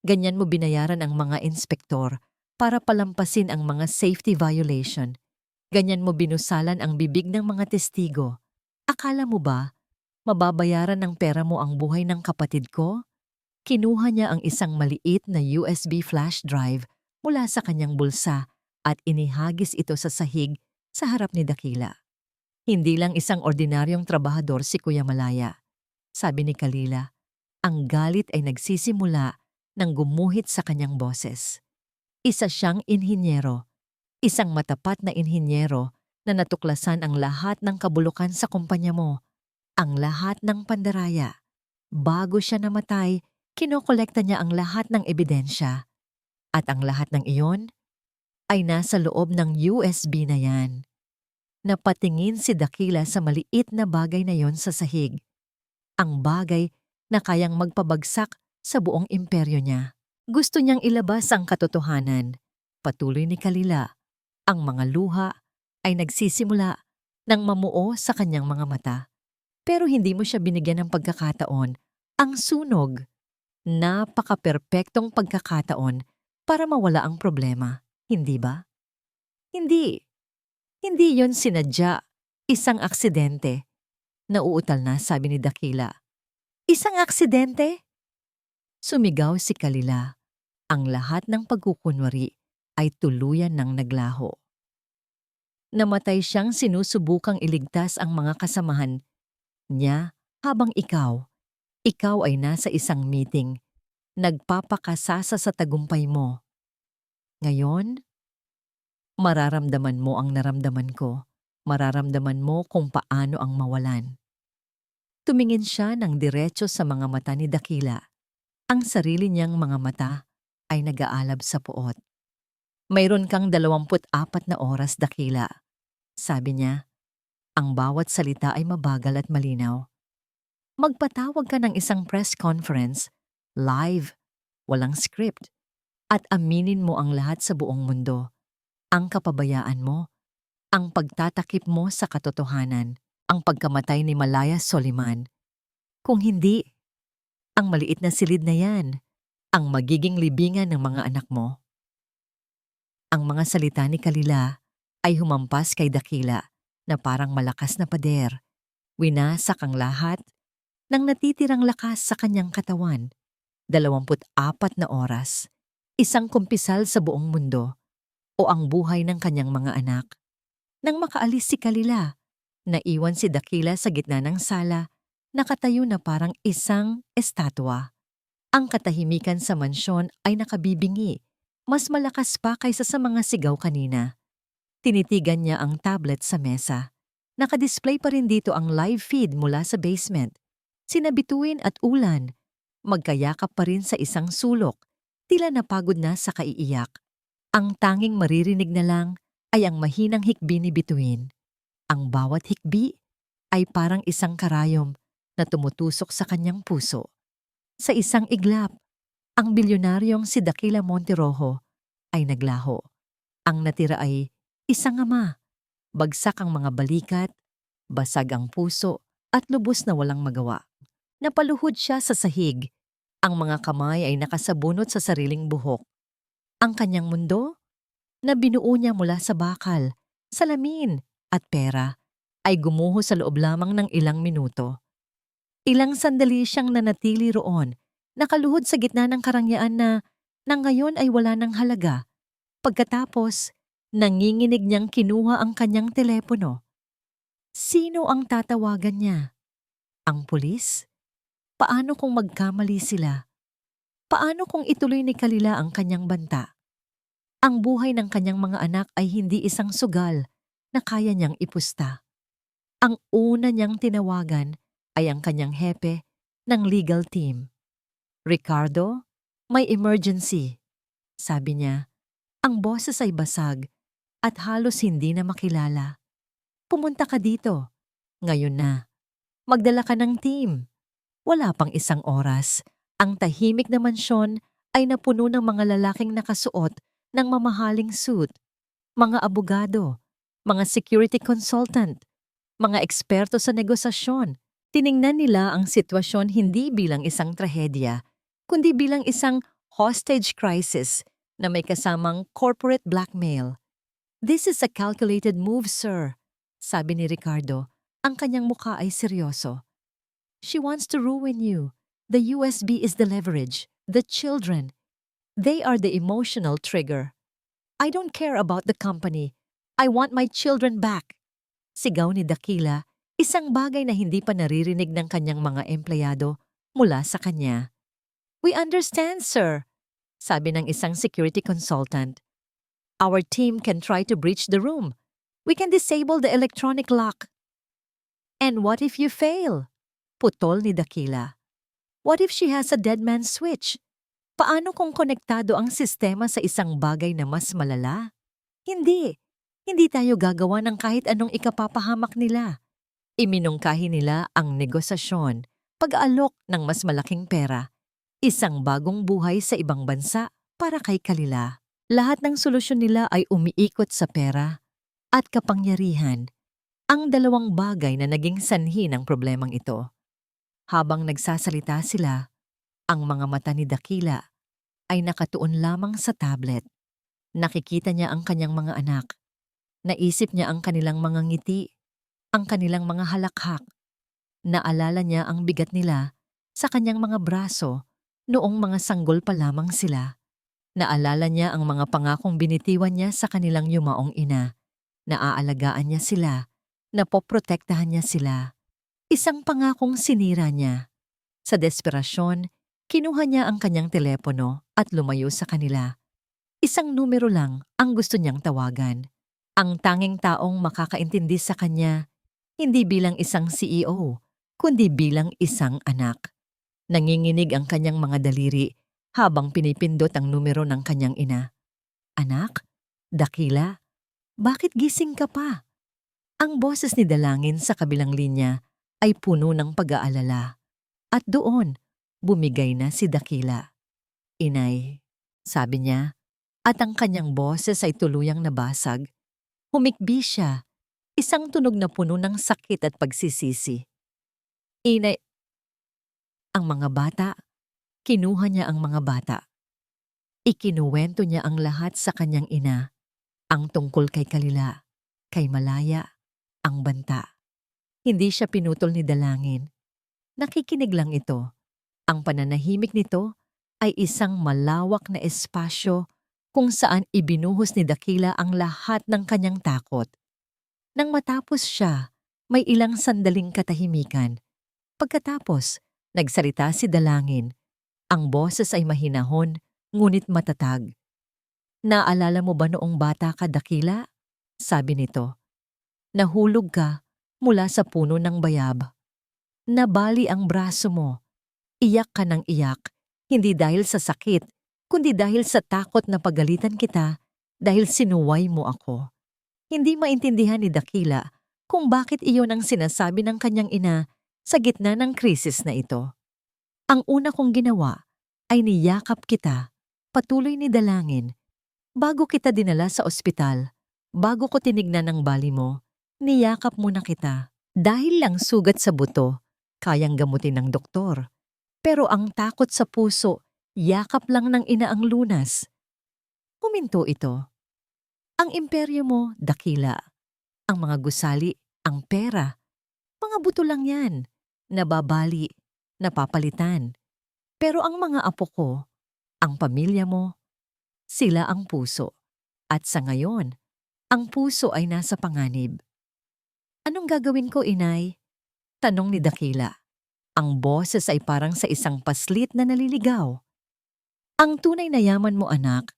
Ganyan mo binayaran ang mga inspektor para palampasin ang mga safety violation. Ganyan mo binusalan ang bibig ng mga testigo. Akala mo ba, mababayaran ng pera mo ang buhay ng kapatid ko? Kinuha niya ang isang maliit na USB flash drive mula sa kanyang bulsa at inihagis ito sa sahig sa harap ni Dakila. Hindi lang isang ordinaryong trabahador si Kuya Malaya. Sabi ni Kalila, ang galit ay nagsisimula nang gumuhit sa kanyang boses. Isa siyang inhinyero, isang matapat na inhinyero na natuklasan ang lahat ng kabulukan sa kumpanya mo, ang lahat ng pandaraya. Bago siya namatay, kinokolekta niya ang lahat ng ebidensya. At ang lahat ng iyon ay nasa loob ng USB na yan. Napatingin si Dakila sa maliit na bagay na yon sa sahig. Ang bagay na kayang magpabagsak sa buong imperyo niya. Gusto niyang ilabas ang katotohanan. Patuloy ni Kalila. Ang mga luha ay nagsisimula nang mamuo sa kanyang mga mata. Pero hindi mo siya binigyan ng pagkakataon. Ang sunog. Napaka-perpektong pagkakataon para mawala ang problema. Hindi ba? Hindi. Hindi yon sinadya. Isang aksidente. Nauutal na, sabi ni Dakila. Isang aksidente? Sumigaw si Kalila. Ang lahat ng pagkukunwari ay tuluyan ng naglaho. Namatay siyang sinusubukang iligtas ang mga kasamahan niya habang ikaw ay nasa isang meeting, nagpapakasasa sa tagumpay mo. Ngayon, mararamdaman mo ang naramdaman ko. Mararamdaman mo kung paano ang mawalan. Tumingin siya ng diretso sa mga mata ni Dakila. Ang sarili niyang mga mata ay nag-aalab sa puot. Mayroon kang 24 na oras, Dakila. Sabi niya, ang bawat salita ay mabagal at malinaw. Magpatawag ka ng isang press conference, live, walang script, at aminin mo ang lahat sa buong mundo. Ang kapabayaan mo, ang pagtatakip mo sa katotohanan, ang pagkamatay ni Malaya Soliman. Kung hindi, ang maliit na silid na yan, ang magiging libingan ng mga anak mo. Ang mga salita ni Kalila ay humampas kay Dakila na parang malakas na pader. Winasak ang lahat ng natitirang lakas sa kanyang katawan. 24 na oras, isang kumpisal sa buong mundo o ang buhay ng kanyang mga anak. Nang makaalis si Kalila, naiwan si Dakila sa gitna ng sala, nakatayo na parang isang estatwa. Ang katahimikan sa mansyon ay nakabibingi, mas malakas pa kaysa sa mga sigaw kanina. Tinitigan niya ang tablet sa mesa. Nakadisplay pa rin dito ang live feed mula sa basement. Sina Bituin at Ulan, magkayakap pa rin sa isang sulok, tila napagod na sa kaiiyak. Ang tanging maririnig na lang ay ang mahinang hikbi ni Bituin. Ang bawat hikbi ay parang isang karayom na tumutusok sa kanyang puso. Sa isang iglap, ang bilyonaryong si Dakila Monterojo ay naglaho. Ang natira ay isang ama. Bagsak ang mga balikat, basag ang puso at lubos na walang magawa. Napaluhod siya sa sahig. Ang mga kamay ay nakasabunot sa sariling buhok. Ang kanyang mundo, na binuo niya mula sa bakal, salamin at pera, ay gumuho sa loob lamang ng ilang minuto. Ilang sandali siyang nanatili roon, nakaluhod sa gitna ng karangyaan na ngayon ay wala ng halaga. Pagkatapos, nanginginig niyang kinuha ang kanyang telepono. Sino ang tatawagan niya? Ang pulis? Paano kung magkamali sila? Paano kung ituloy ni Kalila ang kanyang banta? Ang buhay ng kanyang mga anak ay hindi isang sugal na kaya niyang ipusta. Ang una niyang tinawagan ay ang kanyang hepe ng legal team. Ricardo, may emergency. Sabi niya, ang boses ay basag at halos hindi na makilala. Pumunta ka dito. Ngayon na. Magdala ka ng team. Wala pang isang oras. Ang tahimik na mansyon ay napuno ng mga lalaking nakasuot ng mamahaling suit. Mga abogado, mga security consultant, mga eksperto sa negosasyon. Tiningnan nila ang sitwasyon hindi bilang isang trahedya, kundi bilang isang hostage crisis na may kasamang corporate blackmail. "This is a calculated move, sir," sabi ni Ricardo. Ang kanyang mukha ay seryoso. "She wants to ruin you. The USB is the leverage. The children. They are the emotional trigger. I don't care about the company. I want my children back." Sigaw ni Dakila, isang bagay na hindi pa naririnig ng kanyang mga empleyado mula sa kanya. "We understand, sir," sabi ng isang security consultant. "Our team can try to breach the room. We can disable the electronic lock." "And what if you fail?" Putol ni Dakila. "What if she has a dead man switch? Paano kung konektado ang sistema sa isang bagay na mas malala? Hindi. Hindi tayo gagawa ng kahit anong ikapapahamak nila. Iminungkahi nila ang negosasyon, pag-aalok ng mas malaking pera, isang bagong buhay sa ibang bansa para kay Kalila. Lahat ng solusyon nila ay umiikot sa pera at kapangyarihan, ang dalawang bagay na naging sanhi ng problemang ito. Habang nagsasalita sila, ang mga mata ni Dakila ay nakatuon lamang sa tablet. Nakikita niya ang kanyang mga anak. Naisip niya ang kanilang mga ngiti, ang kanilang mga halakhak. Naalala niya ang bigat nila sa kanyang mga braso noong mga sanggol pa lamang sila. Naalala niya ang mga pangakong binitiwan niya sa kanilang yumaong ina. Naaalagaan niya sila, napoprotektahan niya sila. Isang pangakong sinira niya. Sa desperasyon, kinuha niya ang kanyang telepono at lumayo sa kanila. Isang numero lang ang gusto niyang tawagan. Ang tanging taong makakaintindi sa kanya, hindi bilang isang CEO, kundi bilang isang anak. Nanginginig ang kanyang mga daliri habang pinipindot ang numero ng kanyang ina. "Anak? Dakila? Bakit gising ka pa?" Ang boses ni Dalangin sa kabilang linya ay puno ng pag-aalala. At doon, bumigay na si Dakila. "Inay," sabi niya, at ang kanyang boses ay tuluyang nabasag. Humikbi siya, isang tunog na puno ng sakit at pagsisisi. "Inay." Ang mga bata, kinuha niya ang mga bata. Ikinuwento niya ang lahat sa kanyang ina, ang tungkol kay Kalila, kay Malaya, ang banta. Hindi siya pinutol ni Dalangin. Nakikinig lang ito. Ang pananahimik nito ay isang malawak na espasyo kung saan ibinuhos ni Dakila ang lahat ng kanyang takot. Nang matapos siya, may ilang sandaling katahimikan. Pagkatapos, nagsalita si Dalangin. Ang boses ay mahinahon, ngunit matatag. "Naalala mo ba noong bata ka, Dakila?" Sabi nito. "Nahulog ka mula sa puno ng bayab. Nabali ang braso mo. Iyak ka ng iyak, hindi dahil sa sakit, kundi dahil sa takot na pagalitan kita dahil sinuway mo ako." Hindi maintindihan ni Dakila kung bakit iyon ang sinasabi ng kanyang ina sa gitna ng krisis na ito. "Ang una kong ginawa ay niyakap kita," patuloy ni Dalangin. "Bago kita dinala sa ospital, bago ko tinignan ang bali mo, niyakap muna kita. Dahil lang sugat sa buto, kayang gamutin ng doktor. Pero ang takot sa puso, yakap lang ng ina ang lunas. Huminto ito. Ang imperyo mo, dakila. Ang mga gusali, ang pera. Mga buto lang yan. Nababali, napapalitan. Pero ang mga apo ko, ang pamilya mo, sila ang puso. At sa ngayon, ang puso ay nasa panganib. Anong gagawin ko, inay? Tanong ni Dakila. Ang boses ay parang sa isang paslit na naliligaw. Ang tunay na yaman mo, anak,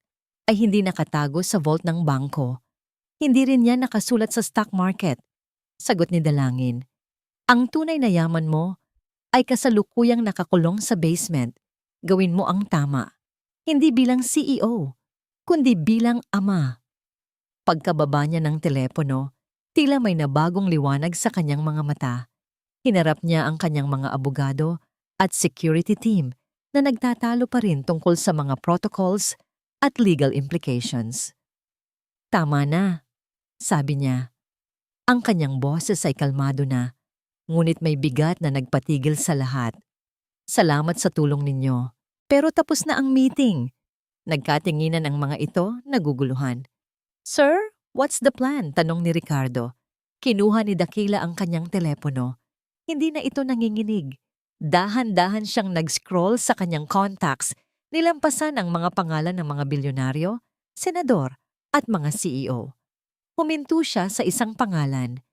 ay hindi nakatago sa vault ng bangko. Hindi rin yan nakasulat sa stock market. Sagot ni Dalangin. Ang tunay na yaman mo ay kasalukuyang nakakulong sa basement. Gawin mo ang tama. Hindi bilang CEO, kundi bilang ama. Pagkababa niya ng telepono, tila may nabagong liwanag sa kanyang mga mata. Hinarap niya ang kanyang mga abogado at security team na nagtatalo pa rin tungkol sa mga protocols at legal implications. Tama na, sabi niya. Ang kanyang boses ay kalmado na, ngunit may bigat na nagpatigil sa lahat. Salamat sa tulong ninyo. Pero tapos na ang meeting. Nagkatinginan ang mga ito, naguguluhan. Sir, what's the plan? Tanong ni Ricardo. Kinuha ni Dakila ang kanyang telepono. Hindi na ito nanginginig. Dahan-dahan siyang nag-scroll sa kanyang contacts, nilampasan ang mga pangalan ng mga bilyonaryo, senador, at mga CEO. Huminto siya sa isang pangalan,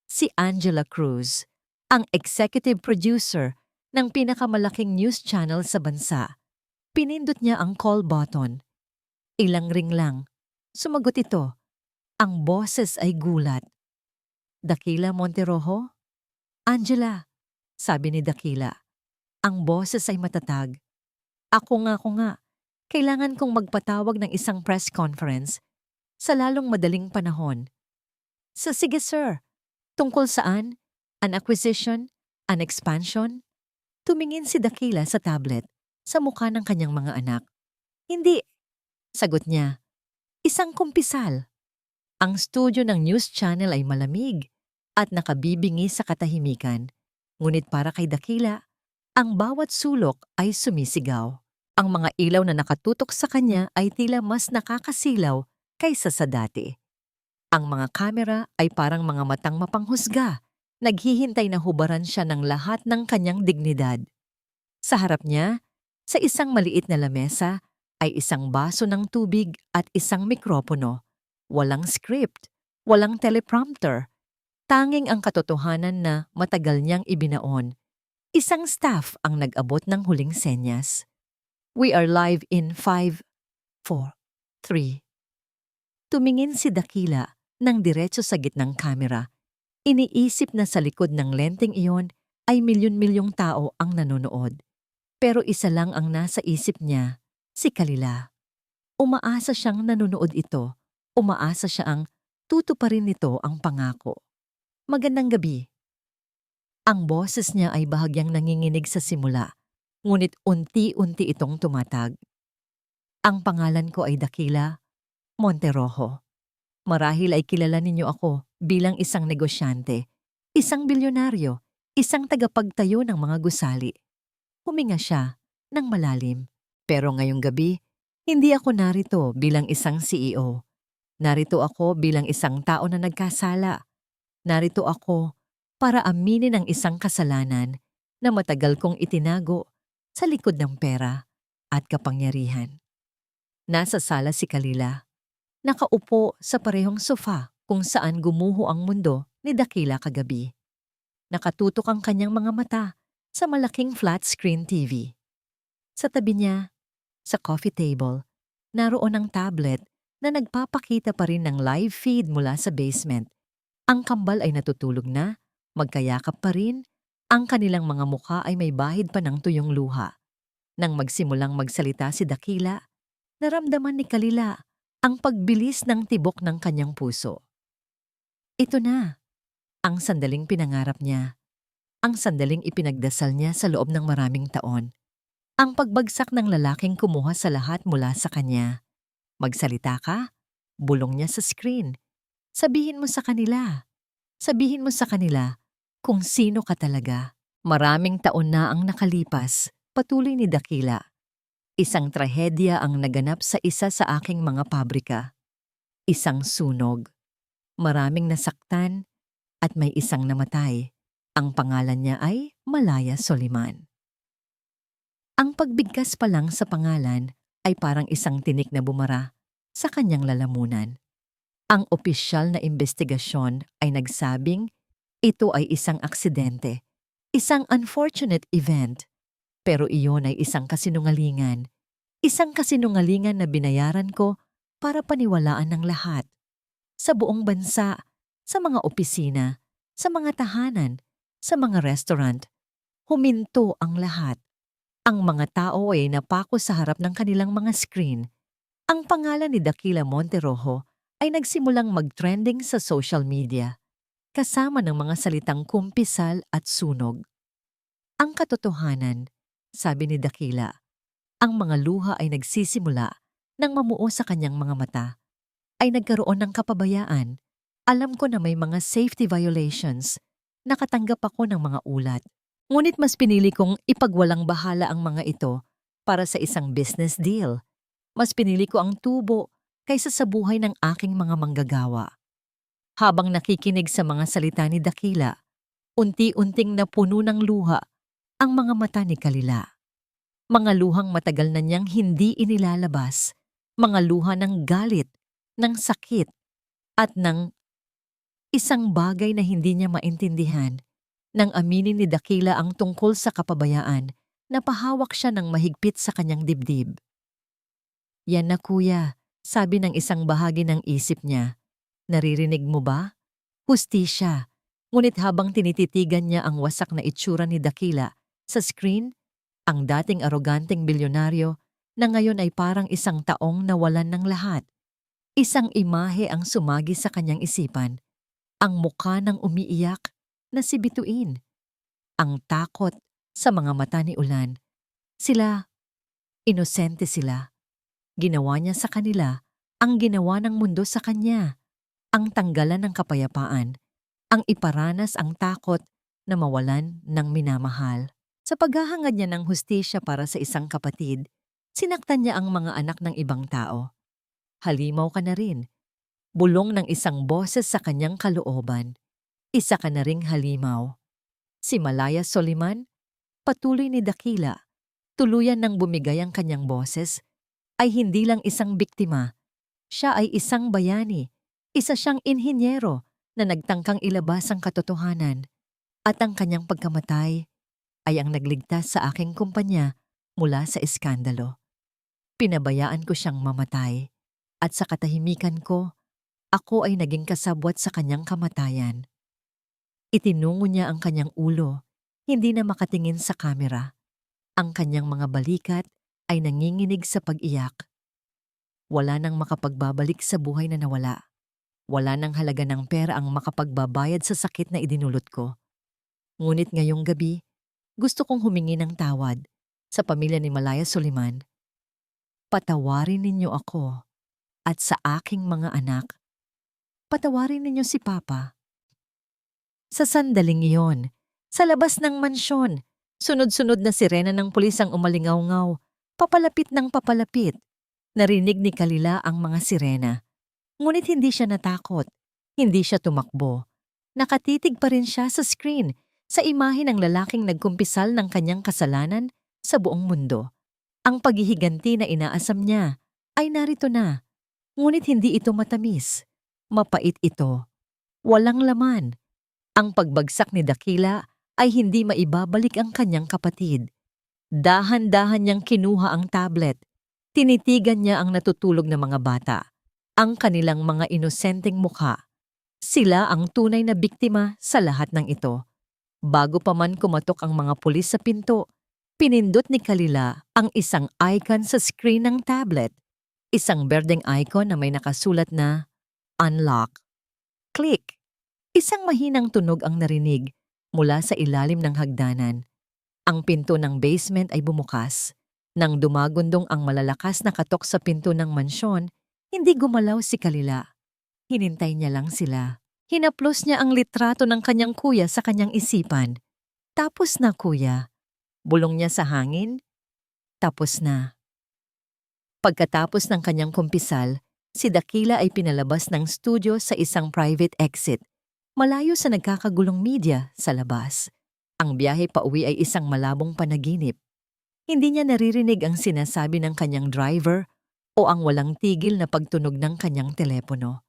si Angela Cruz, ang executive producer ng pinakamalaking news channel sa bansa. Pinindot niya ang call button. Ilang ring lang. Sumagot ito. Ang boses ay gulat. Dakila Monterojo? Angela, sabi ni Dakila. Ang boses ay matatag. Ako nga. Kailangan kong magpatawag ng isang press conference sa lalong madaling panahon. Sige sir. Tungkol saan? An acquisition? An expansion? Tumingin si Dakila sa tablet sa mukha ng kanyang mga anak. Hindi, sagot niya. Isang kumpisal. Ang studio ng news channel ay malamig at nakabibingi sa katahimikan. Ngunit para kay Dakila, ang bawat sulok ay sumisigaw. Ang mga ilaw na nakatutok sa kanya ay tila mas nakakasilaw kaysa sa dati. Ang mga kamera ay parang mga matang mapanghusga, naghihintay na hubaran siya ng lahat ng kanyang dignidad. Sa harap niya, sa isang maliit na lamesa, ay isang baso ng tubig at isang mikropono. Walang script, walang teleprompter. Tanging ang katotohanan na matagal niyang ibinaon. Isang staff ang nag-abot ng huling senyas. We are live in 5, 4, 3. Tumingin si Dakila ng diretso sa gitnang kamera. Iniisip na sa likod ng lenteng iyon ay milyon-milyong tao ang nanonood. Pero isa lang ang nasa isip niya, si Kalila. Umaasa siyang nanonood ito. Umaasa siya ang tutuparin nito ang pangako. Magandang gabi. Ang boses niya ay bahagyang nanginginig sa simula, ngunit unti-unti itong tumatag. Ang pangalan ko ay Dakila Monterojo. Marahil ay kilala ninyo ako bilang isang negosyante, isang bilyonaryo, isang tagapagtayo ng mga gusali. Huminga siya ng malalim. Pero ngayong gabi, hindi ako narito bilang isang CEO. Narito ako bilang isang tao na nagkasala. Narito ako para aminin ang isang kasalanan na matagal kong itinago sa likod ng pera at kapangyarihan. Nasa sala si Kalila, nakaupo sa parehong sofa kung saan gumuho ang mundo ni Dakila kagabi. Nakatutok ang kanyang mga mata sa malaking flat-screen TV. Sa tabi niya, sa coffee table, naroon ang tablet na nagpapakita pa rin ng live feed mula sa basement. Ang kambal ay natutulog na, magkayakap pa rin, ang kanilang mga mukha ay may bahid pa ng tuyong luha. Nang magsimulang magsalita si Dakila, naramdaman ni Kalila ang pagbilis ng tibok ng kanyang puso. Ito na, ang sandaling pinangarap niya. Ang sandaling ipinagdasal niya sa loob ng maraming taon. Ang pagbagsak ng lalaking kumuha sa lahat mula sa kanya. Magsalita ka, bulong niya sa screen. Sabihin mo sa kanila kung sino ka talaga. Maraming taon na ang nakalipas, patuloy ni Dakila. Isang trahedya ang naganap sa isa sa aking mga pabrika. Isang sunog. Maraming nasaktan at may isang namatay. Ang pangalan niya ay Malaya Soliman. Ang pagbigkas pa lang sa pangalan ay parang isang tinik na bumara sa kanyang lalamunan. Ang opisyal na investigasyon ay nagsabing ito ay isang aksidente, isang unfortunate event. Pero iyon ay isang kasinungalingan. Isang kasinungalingan na binayaran ko para paniwalaan ng lahat. Sa buong bansa, sa mga opisina, sa mga tahanan, sa mga restaurant, huminto ang lahat. Ang mga tao ay napako sa harap ng kanilang mga screen. Ang pangalan ni Dakila Monterojo ay nagsimulang mag-trending sa social media, kasama ng mga salitang kumpisal at sunog. Ang katotohanan, sabi ni Dakila, ang mga luha ay nagsisimula nang mamuo sa kanyang mga mata. Ay nagkaroon ng kapabayaan. Alam ko na may mga safety violations. Nakatanggap ako ng mga ulat. Ngunit mas pinili kong ipagwalang bahala ang mga ito para sa isang business deal. Mas pinili ko ang tubo kaysa sa buhay ng aking mga manggagawa. Habang nakikinig sa mga salita ni Dakila, unti-unting napuno ng luha ang mga mata ni Kalila. Mga luhang matagal na niyang hindi inilalabas. Mga luha ng galit, ng sakit, at ng isang bagay na hindi niya maintindihan. Nang aminin ni Dakila ang tungkol sa kapabayaan, napahawak siya ng mahigpit sa kanyang dibdib. Yan na kuya, sabi ng isang bahagi ng isip niya. Naririnig mo ba? Hustisya. Ngunit habang tinititigan niya ang wasak na itsura ni Dakila sa screen, ang dating aroganteng bilyonaryo na ngayon ay parang isang taong nawalan ng lahat. Isang imahe ang sumagi sa kanyang isipan. Ang mukha ng umiiyak na si Bituin. Ang takot sa mga mata ni Ulan. Sila, inosente sila. Ginawa niya sa kanila ang ginawa ng mundo sa kanya. Ang tanggalan ng kapayapaan. Ang iparanas ang takot na mawalan ng minamahal. Sa paghahangad niya ng hustisya para sa isang kapatid, sinaktan niya ang mga anak ng ibang tao. Halimaw ka na rin. Bulong ng isang boses sa kanyang kalooban. Isa ka na ring halimaw. Si Malaya Soliman, patuloy ni Dakila, tuluyan ng bumigay ang kanyang boses, ay hindi lang isang biktima. Siya ay isang bayani. Isa siyang inhinyero na nagtangkang ilabas ang katotohanan. At ang kanyang pagkamatay ay ang nagligtas sa aking kumpanya mula sa iskandalo. Pinabayaan ko siyang mamatay at sa katahimikan ko, ako ay naging kasabwat sa kanyang kamatayan. Itinungo niya ang kanyang ulo, hindi na makatingin sa kamera. Ang kanyang mga balikat ay nanginginig sa pag-iyak. Wala nang makapagbabalik sa buhay na nawala. Wala nang halaga ng pera ang makapagbabayad sa sakit na idinulot ko. Ngunit ngayong gabi, gusto kong humingi ng tawad sa pamilya ni Malaya Soliman. Patawarin ninyo ako at sa aking mga anak. Patawarin ninyo si Papa. Sa sandaling iyon, sa labas ng mansyon, sunod-sunod na sirena ng pulis ang umalingaw-ngaw, papalapit ng papalapit. Narinig ni Kalila ang mga sirena. Ngunit hindi siya natakot, hindi siya tumakbo. Nakatitig pa rin siya sa screen, sa imahe ng lalaking nagkumpisal ng kanyang kasalanan sa buong mundo. Ang paghihiganti na inaasam niya ay narito na. Ngunit hindi ito matamis. Mapait ito. Walang laman. Ang pagbagsak ni Dakila ay hindi maibabalik ang kanyang kapatid. Dahan-dahan niyang kinuha ang tablet. Tinitigan niya ang natutulog na mga bata. Ang kanilang mga inosenteng mukha. Sila ang tunay na biktima sa lahat ng ito. Bago pa man kumatok ang mga pulis sa pinto, pinindot ni Kalila ang isang icon sa screen ng tablet. Isang berdeng icon na may nakasulat na Unlock. Click. Isang mahinang tunog ang narinig mula sa ilalim ng hagdanan. Ang pinto ng basement ay bumukas. Nang dumagundong ang malalakas na katok sa pinto ng mansyon, hindi gumalaw si Kalila. Hinintay niya lang sila. Hinaplos niya ang litrato ng kanyang kuya sa kanyang isipan. Tapos na kuya. Bulong niya sa hangin. Tapos na. Pagkatapos ng kanyang kumpisal, si Dakila ay pinalabas ng studio sa isang private exit, malayo sa nagkakagulong media sa labas. Ang biyahe pauwi ay isang malabong panaginip. Hindi niya naririnig ang sinasabi ng kanyang driver o ang walang tigil na pagtunog ng kanyang telepono.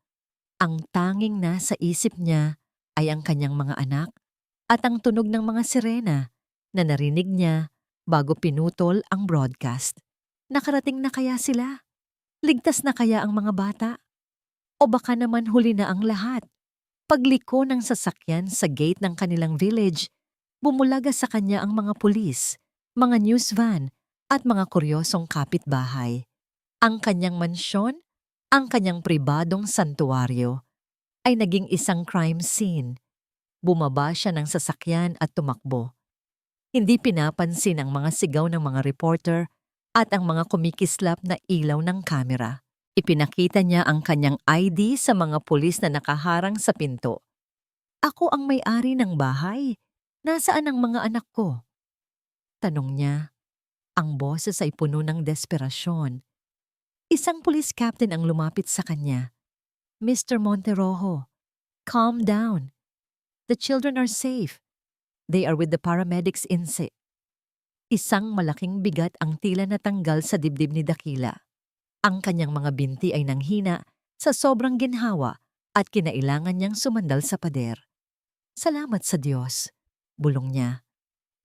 Ang tanging nasa isip niya ay ang kanyang mga anak at ang tunog ng mga sirena na narinig niya bago pinutol ang broadcast. Nakarating na kaya sila? Ligtas na kaya ang mga bata? O baka naman huli na ang lahat? Pagliko ng sasakyan sa gate ng kanilang village, bumulaga sa kanya ang mga pulis, mga news van at mga kuryosong kapitbahay. Ang kanyang mansyon, ang kanyang pribadong santuwaryo, ay naging isang crime scene. Bumaba siya ng sasakyan at tumakbo. Hindi pinapansin ang mga sigaw ng mga reporter at ang mga kumikislap na ilaw ng kamera. Ipinakita niya ang kanyang ID sa mga pulis na nakaharang sa pinto. Ako ang may-ari ng bahay. Nasaan ang mga anak ko? Tanong niya. Ang boses ay puno ng desperasyon. Isang police captain ang lumapit sa kanya. Mr. Monterojo, calm down. The children are safe. They are with the paramedics in si. Isang malaking bigat ang tila natanggal sa dibdib ni Dakila. Ang kanyang mga binti ay nanghina sa sobrang ginhawa at kinailangan niyang sumandal sa pader. Salamat sa Diyos, bulong niya.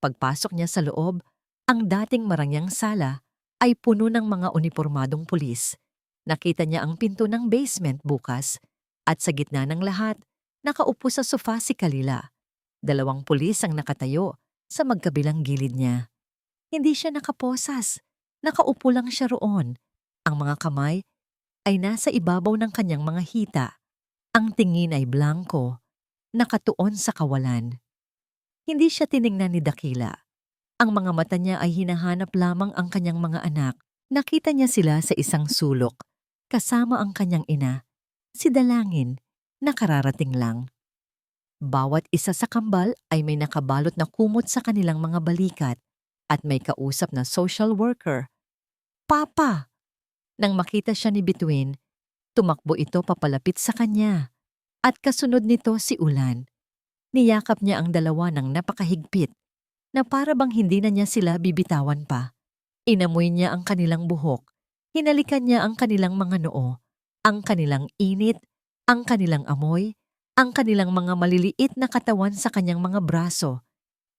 Pagpasok niya sa loob, ang dating marangyang sala ay puno ng mga unipormadong pulis. Nakita niya ang pinto ng basement bukas at sa gitna ng lahat, nakaupo sa sofa si Kalila. 2 pulis ang nakatayo sa magkabilang gilid niya. Hindi siya nakaposas. Nakaupo lang siya roon. Ang mga kamay ay nasa ibabaw ng kanyang mga hita. Ang tingin ay blanko, nakatuon sa kawalan. Hindi siya tiningnan ni Dakila. Ang mga mata niya ay hinahanap lamang ang kanyang mga anak. Nakita niya sila sa isang sulok, kasama ang kanyang ina, si Dalangin, na kararating lang. Bawat isa sa kambal ay may nakabalot na kumot sa kanilang mga balikat at may kausap na social worker. Papa! Nang makita siya ni Bituin, tumakbo ito papalapit sa kanya. At kasunod nito si Ulan. Niyakap niya ang dalawa ng napakahigpit na para bang hindi na niya sila bibitawan pa. Inamoy niya ang kanilang buhok. Hinalikan niya ang kanilang mga noo, ang kanilang init, ang kanilang amoy, ang kanilang mga maliliit na katawan sa kanyang mga braso.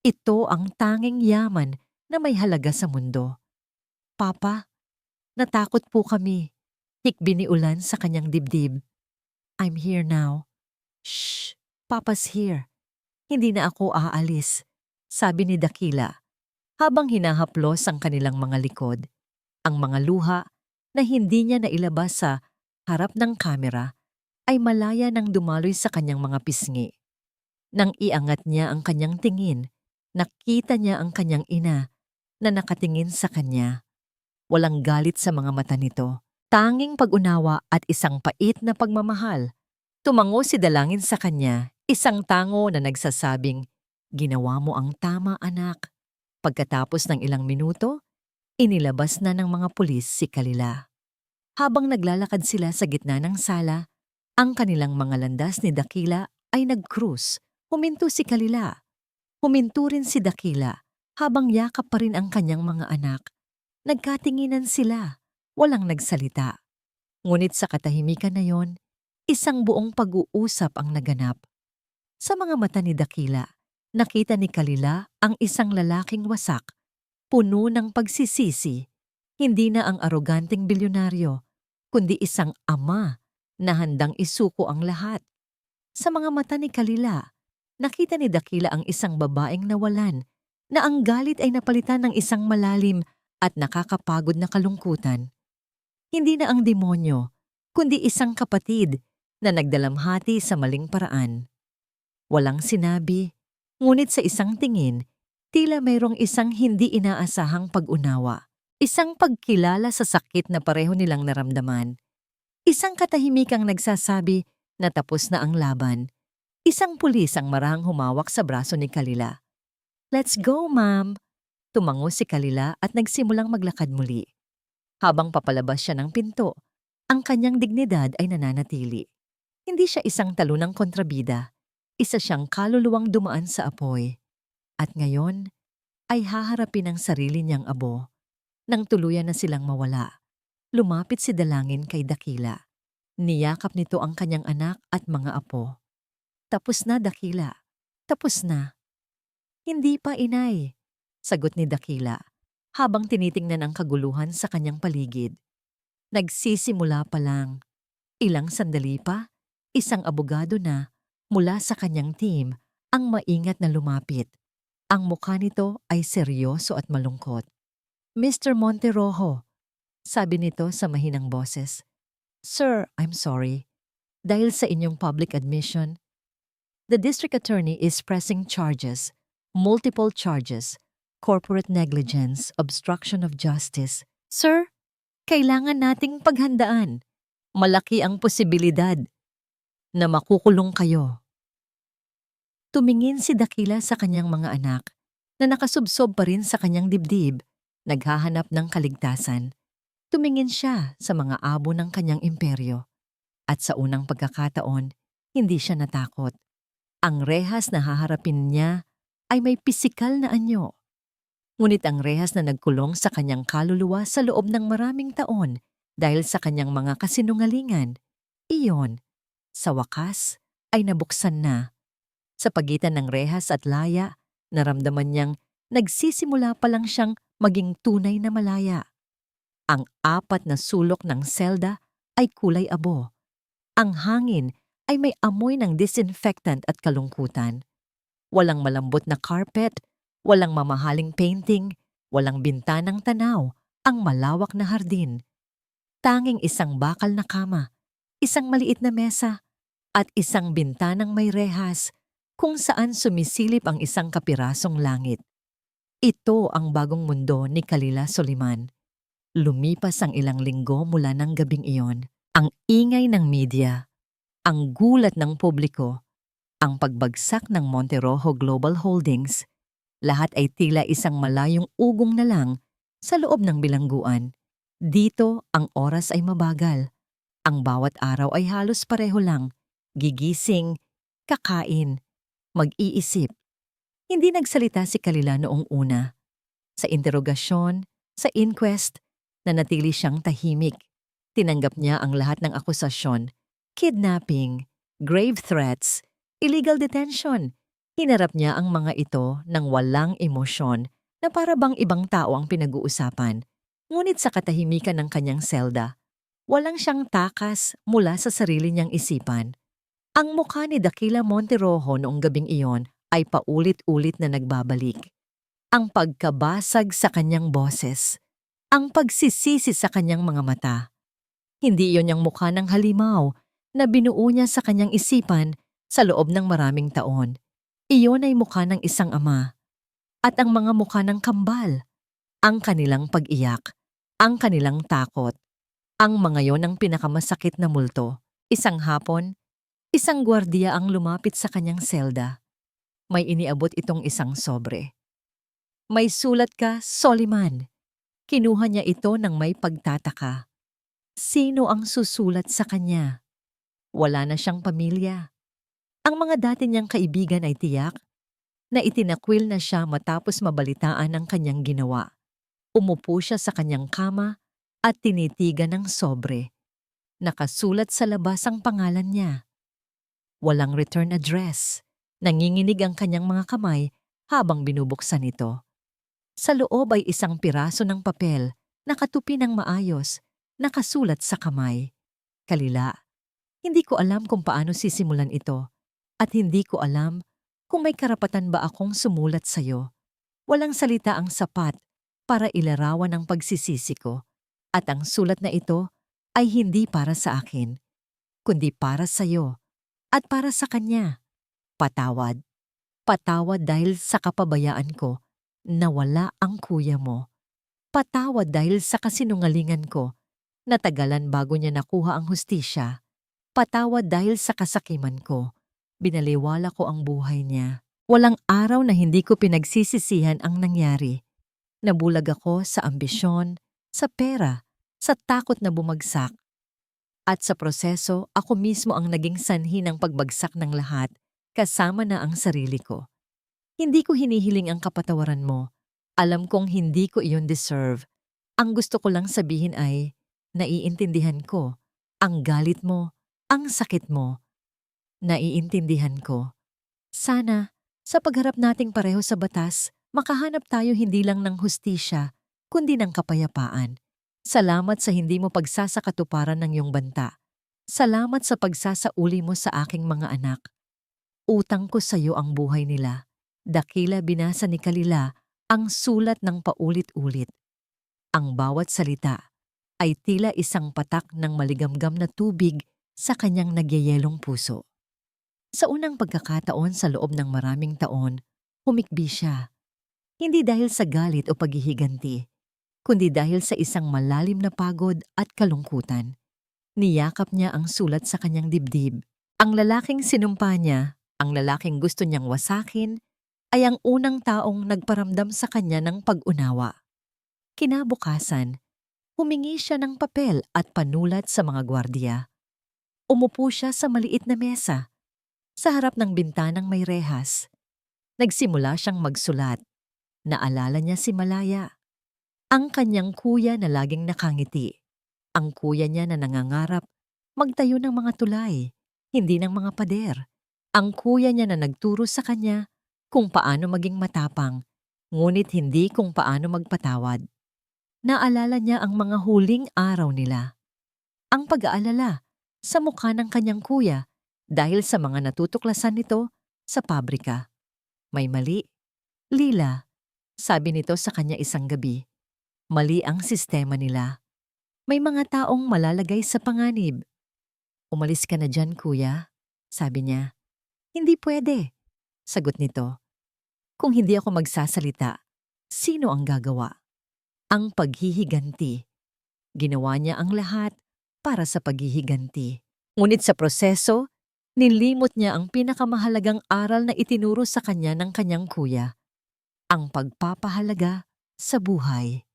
Ito ang tanging yaman na may halaga sa mundo. Papa, natakot po kami. Hikbi ni Ulan sa kanyang dibdib. I'm here now. Shh, Papa's here. Hindi na ako aalis, sabi ni Dakila, habang hinahaplos ang kanilang mga likod. Ang mga luha na hindi niya nailabas sa harap ng kamera ay malaya nang dumaloy sa kanyang mga pisngi. Nang iangat niya ang kanyang tingin, nakita niya ang kanyang ina na nakatingin sa kanya. Walang galit sa mga mata nito, tanging pag-unawa at isang pait na pagmamahal. Tumango si Dalangin sa kanya, isang tango na nagsasabing, "Ginawa mo ang tama, anak." Pagkatapos ng ilang minuto, inilabas na ng mga pulis si Kalila. Habang naglalakad sila sa gitna ng sala, ang kanilang mga landas ni Dakila ay nag-cruise. Huminto si Kalila. Huminto rin si Dakila habang yakap pa rin ang kanyang mga anak. Nagkatinginan sila, walang nagsalita. Ngunit sa katahimikan na yon, isang buong pag-uusap ang naganap. Sa mga mata ni Dakila, nakita ni Kalila ang isang lalaking wasak, puno ng pagsisisi. Hindi na ang aroganteng bilyonaryo, kundi isang ama na handang isuko ang lahat. Sa mga mata ni Kalila, nakita ni Dakila ang isang babaeng nawalan, na ang galit ay napalitan ng isang malalim at nakakapagod na kalungkutan. Hindi na ang demonyo, kundi isang kapatid na nagdalamhati sa maling paraan. Walang sinabi, ngunit sa isang tingin, tila mayroong isang hindi inaasahang pag-unawa. Isang pagkilala sa sakit na pareho nilang naramdaman. Isang katahimikang nagsasabi na tapos na ang laban. Isang pulis ang marahang humawak sa braso ni Kalila. Let's go, ma'am! Tumango si Kalila at nagsimulang maglakad muli. Habang papalabas siya ng pinto, ang kanyang dignidad ay nananatili. Hindi siya isang talunang kontrabida, isa siyang kaluluwang dumaan sa apoy. At ngayon ay haharapin ang sarili niyang abo. Nang tuluyan na silang mawala, lumapit si Dalangin kay Dakila. Niyakap nito ang kanyang anak at mga apo. Tapos na, Dakila. Tapos na. Hindi pa, inay. Sagot ni Dakila habang tinitingnan ang kaguluhan sa kanyang paligid. Nagsisimula pa lang. Ilang sandali pa, isang abogado na mula sa kanyang team ang maingat na lumapit. Ang mukha nito ay seryoso at malungkot. Mr. Monterojo, sabi nito sa mahinang boses. Sir, I'm sorry. Dahil sa inyong public admission, the district attorney is pressing charges, multiple charges, corporate negligence, obstruction of justice. Sir, kailangan nating paghandaan. Malaki ang posibilidad na makukulong kayo. Tumingin si Dakila sa kanyang mga anak na nakasubsob pa rin sa kanyang dibdib, naghahanap ng kaligtasan. Tumingin siya sa mga abo ng kanyang imperyo. At sa unang pagkakataon, hindi siya natakot. Ang rehas na haharapin niya ay may pisikal na anyo. Ngunit ang rehas na nagkulong sa kanyang kaluluwa sa loob ng maraming taon dahil sa kanyang mga kasinungalingan, iyon, sa wakas, ay nabuksan na. Sa pagitan ng rehas at laya, naramdaman niyang nagsisimula pa lang siyang maging tunay na malaya. Ang apat na sulok ng selda ay kulay abo. Ang hangin ay may amoy ng disinfectant at kalungkutan. Walang malambot na carpet, walang mamahaling painting, walang bintanang tanaw, ang malawak na hardin. Tanging isang bakal na kama, isang maliit na mesa, at isang bintanang may rehas kung saan sumisilip ang isang kapirasong langit. Ito ang bagong mundo ni Kalila Soliman. Lumipas ang ilang linggo mula ng gabing iyon. Ang ingay ng media, ang gulat ng publiko, ang pagbagsak ng Monterojo Global Holdings, lahat ay tila isang malayong ugong na lang sa loob ng bilangguan. Dito ang oras ay mabagal. Ang bawat araw ay halos pareho lang. Gigising, kakain, mag-iisip. Hindi nagsalita si Kalila noong una. Sa interogasyon, sa inquest, nanatili siyang tahimik. Tinanggap niya ang lahat ng akusasyon, kidnapping, grave threats, illegal detention. Hinarap niya ang mga ito ng walang emosyon na para bang ibang tao ang pinag-uusapan. Ngunit sa katahimikan ng kanyang selda, walang siyang takas mula sa sarili niyang isipan. Ang mukha ni Dakila Monterojo noong gabing iyon ay paulit-ulit na nagbabalik. Ang pagkabasag sa kanyang boses, ang pagsisisi sa kanyang mga mata. Hindi iyon yung mukha ng halimaw na binuo niya sa kanyang isipan sa loob ng maraming taon. Iyon ay mukha ng isang ama. At ang mga mukha ng kambal, ang kanilang pag-iyak, ang kanilang takot. Ang mga yon ang pinakamasakit na multo. Isang hapon, isang gwardiya ang lumapit sa kanyang selda. May iniabot itong isang sobre. May sulat ka, Soliman. Kinuha niya ito ng may pagtataka. Sino ang susulat sa kanya? Wala na siyang pamilya. Ang mga dati niyang kaibigan ay tiyak na itinakwil na siya matapos mabalitaan ang kanyang ginawa. Umupo siya sa kanyang kama at tinitigan ng sobre. Nakasulat sa labas ang pangalan niya. Walang return address. Nanginginig ang kanyang mga kamay habang binubuksan ito. Sa loob ay isang piraso ng papel, nakatupi ng maayos, nakasulat sa kamay. Kalila, hindi ko alam kung paano sisimulan ito. At hindi ko alam kung may karapatan ba akong sumulat sa'yo. Walang salita ang sapat para ilarawan ang pagsisisi ko. At ang sulat na ito ay hindi para sa akin, kundi para sa'yo at para sa kanya. Patawad. Patawad dahil sa kapabayaan ko na wala ang kuya mo. Patawad dahil sa kasinungalingan ko na tagalan bago niya nakuha ang hustisya. Patawad dahil sa kasakiman ko. Binaliwala ko ang buhay niya. Walang araw na hindi ko pinagsisisihan ang nangyari. Nabulag ako sa ambisyon, sa pera, sa takot na bumagsak. At sa proseso, ako mismo ang naging sanhi ng pagbagsak ng lahat, kasama na ang sarili ko. Hindi ko hinihiling ang kapatawaran mo. Alam kong hindi ko iyon deserve. Ang gusto ko lang sabihin ay, naiintindihan ko. Ang galit mo, ang sakit mo. Naiintindihan ko. Sana, sa pagharap nating pareho sa batas, makahanap tayo hindi lang ng hustisya, kundi ng kapayapaan. Salamat sa hindi mo pagsasakatuparan ng iyong banta. Salamat sa pagsasauli mo sa aking mga anak. Utang ko sa iyo ang buhay nila. Dakila binasa ni Kalila ang sulat ng paulit-ulit. Ang bawat salita ay tila isang patak ng maligamgam na tubig sa kanyang nagyayelong puso. Sa unang pagkakataon sa loob ng maraming taon, humikbi siya. Hindi dahil sa galit o paghihiganti, kundi dahil sa isang malalim na pagod at kalungkutan. Niyakap niya ang sulat sa kanyang dibdib. Ang lalaking sinumpa niya, ang lalaking gusto niyang wasakin, ay ang unang taong nagparamdam sa kanya ng pag-unawa. Kinabukasan, humingi siya ng papel at panulat sa mga gwardiya. Umupo siya sa maliit na mesa, sa harap ng bintanang may rehas. Nagsimula siyang magsulat. Naalala niya si Malaya. Ang kanyang kuya na laging nakangiti. Ang kuya niya na nangangarap magtayo ng mga tulay, hindi ng mga pader. Ang kuya niya na nagturo sa kanya kung paano maging matapang, ngunit hindi kung paano magpatawad. Naalala niya ang mga huling araw nila. Ang pag-aalala sa mukha ng kanyang kuya dahil sa mga natutuklasan nito sa pabrika. May mali. Lila, sabi nito sa kanya isang gabi. Mali ang sistema nila. May mga taong malalagay sa panganib. Umalis ka na dyan, kuya, sabi niya. Hindi pwede, sagot nito. Kung hindi ako magsasalita, sino ang gagawa? Ang paghihiganti. Ginawa niya ang lahat para sa paghihiganti. Ngunit sa proseso, nilimot niya ang pinakamahalagang aral na itinuro sa kanya ng kanyang kuya. Ang pagpapahalaga sa buhay.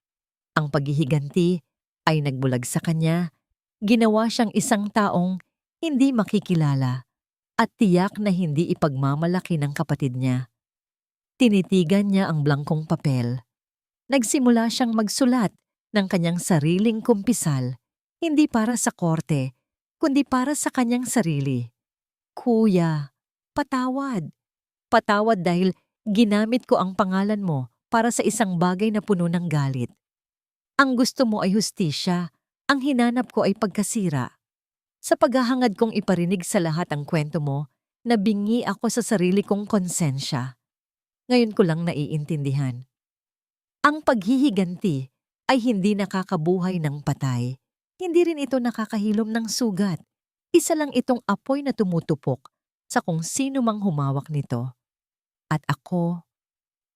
Ang paghihiganti ay nagbulag sa kanya, ginawa siyang isang taong hindi makikilala at tiyak na hindi ipagmamalaki ng kapatid niya. Tinitigan niya ang blangkong papel. Nagsimula siyang magsulat ng kanyang sariling kumpisal, hindi para sa korte, kundi para sa kanyang sarili. Kuya, patawad. Patawad dahil ginamit ko ang pangalan mo para sa isang bagay na puno ng galit. Ang gusto mo ay hustisya, ang hinanap ko ay pagkasira. Sa paghahangad kong iparinig sa lahat ang kwento mo, nabingi ako sa sarili kong konsensya. Ngayon ko lang naiintindihan. Ang paghihiganti ay hindi nakakabuhay ng patay. Hindi rin ito nakakahilom ng sugat. Isa lang itong apoy na tumutupok sa kung sino mang humawak nito. At ako,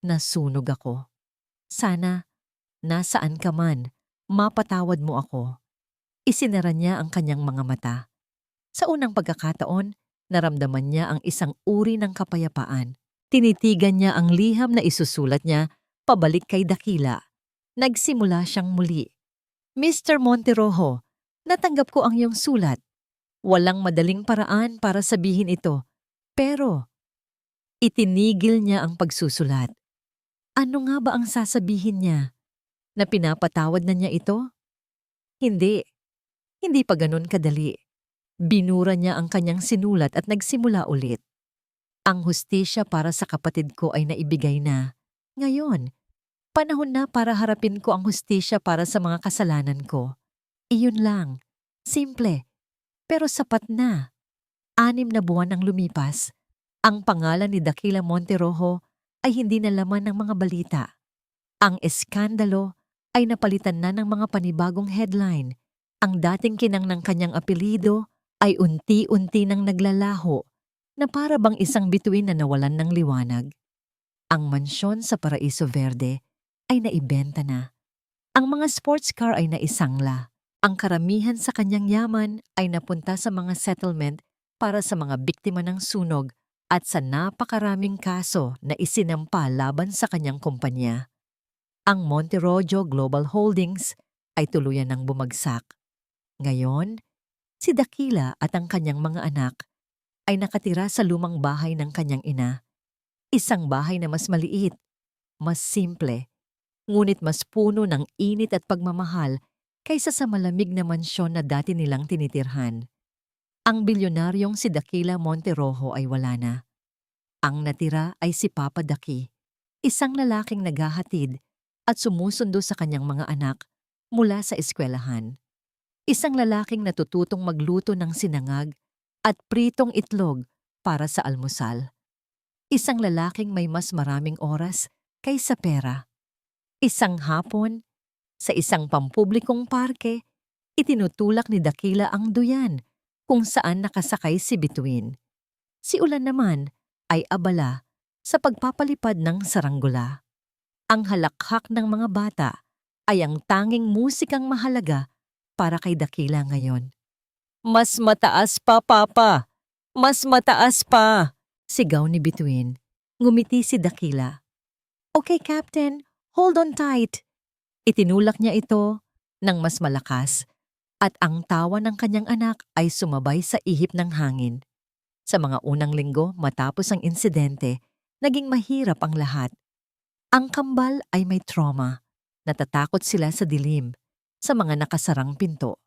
nasunog ako. Sana, nasaan ka man, mapatawad mo ako. Isinara niya ang kanyang mga mata. Sa unang pagkakataon, naramdaman niya ang isang uri ng kapayapaan. Tinitigan niya ang liham na isusulat niya pabalik kay Dakila. Nagsimula siyang muli. Mr. Monterojo, natanggap ko ang iyong sulat. Walang madaling paraan para sabihin ito, pero itinigil niya ang pagsusulat. Ano nga ba ang sasabihin niya? Na pinapatawad na niya ito? Hindi. Hindi pa ganun kadali. Binura niya ang kanyang sinulat at nagsimula ulit. Ang hustisya para sa kapatid ko ay naibigay na. Ngayon, panahon na para harapin ko ang hustisya para sa mga kasalanan ko. Iyon lang. Simple. Pero sapat na. 6 na buwan ang lumipas. Ang pangalan ni Dakila Monterojo ay hindi na laman ng mga balita. Ang eskandalo ay napalitan na ng mga panibagong headline. Ang dating kinang ng kanyang apelido ay unti-unti nang naglalaho na para bang isang bituin na nawalan ng liwanag. Ang mansyon sa Paraiso Verde ay naibenta na. Ang mga sports car ay naisangla. Ang karamihan sa kanyang yaman ay napunta sa mga settlement para sa mga biktima ng sunog at sa napakaraming kaso na isinampa laban sa kanyang kumpanya. Ang Monterroso Global Holdings ay tuluyan ng bumagsak. Ngayon, si Dakila at ang kanyang mga anak ay nakatira sa lumang bahay ng kanyang ina. Isang bahay na mas maliit, mas simple, ngunit mas puno ng init at pagmamahal kaysa sa malamig na mansyon na dati nilang tinitirhan. Ang bilyonaryong si Dakila Monterroso ay wala na. Ang natira ay si Papa Daki, isang lalaking naghahatid at sumusundo sa kanyang mga anak mula sa eskwelahan. Isang lalaking natututong magluto ng sinangag at pritong itlog para sa almusal. Isang lalaking may mas maraming oras kaysa pera. Isang hapon, sa isang pampublikong parke, itinutulak ni Dakila ang duyan kung saan nakasakay si Bituin. Si Ulan naman ay abala sa pagpapalipad ng saranggula. Ang halakhak ng mga bata ay ang tanging musikang mahalaga para kay Dakila ngayon. "Mas mataas pa, Papa! Mas mataas pa!" sigaw ni Bituin. Ngumiti si Dakila. "Okay, Captain. Hold on tight." Itinulak niya ito ng mas malakas at ang tawa ng kanyang anak ay sumabay sa ihip ng hangin. Sa mga unang linggo matapos ang insidente, naging mahirap ang lahat. Ang kambal ay may trauma. Natatakot sila sa dilim, sa mga nakasarang pinto.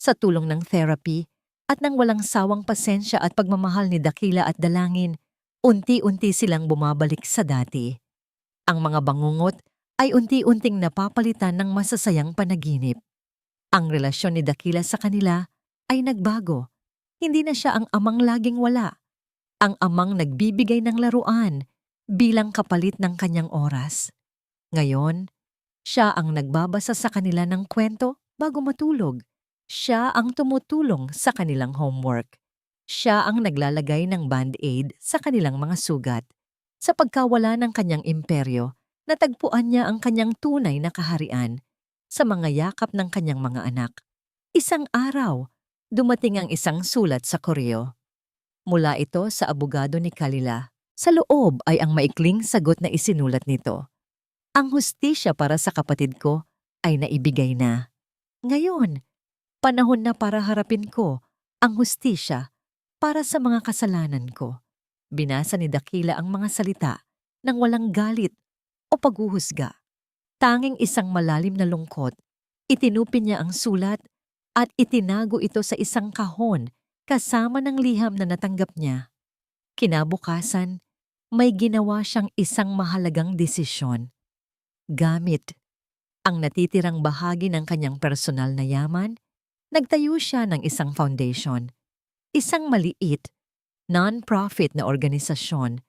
Sa tulong ng therapy at ng walang sawang pasensya at pagmamahal ni Dakila at Dalangin, unti-unti silang bumabalik sa dati. Ang mga bangungot ay unti-unting napapalitan ng masasayang panaginip. Ang relasyon ni Dakila sa kanila ay nagbago. Hindi na siya ang amang laging wala. Ang amang nagbibigay ng laruan bilang kapalit ng kanyang oras. Ngayon, siya ang nagbabasa sa kanila ng kwento bago matulog. Siya ang tumutulong sa kanilang homework. Siya ang naglalagay ng band-aid sa kanilang mga sugat. Sa pagkawala ng kanyang imperyo, natagpuan niya ang kanyang tunay na kaharian sa mga yakap ng kanyang mga anak. Isang araw, dumating ang isang sulat sa koreo. Mula ito sa abogado ni Kalila. Sa loob ay ang maikling sagot na isinulat nito. "Ang hustisya para sa kapatid ko ay naibigay na. Ngayon, panahon na para harapin ko ang hustisya para sa mga kasalanan ko." Binasa ni Dakila ang mga salita nang walang galit o paghuhusga. Tanging isang malalim na lungkot. Itinupin niya ang sulat at itinago ito sa isang kahon kasama ng liham na natanggap niya. Kinabukasan, may ginawa siyang isang mahalagang desisyon. Gamit ang natitirang bahagi ng kanyang personal na yaman, nagtayo siya ng isang foundation. Isang maliit, non-profit na organisasyon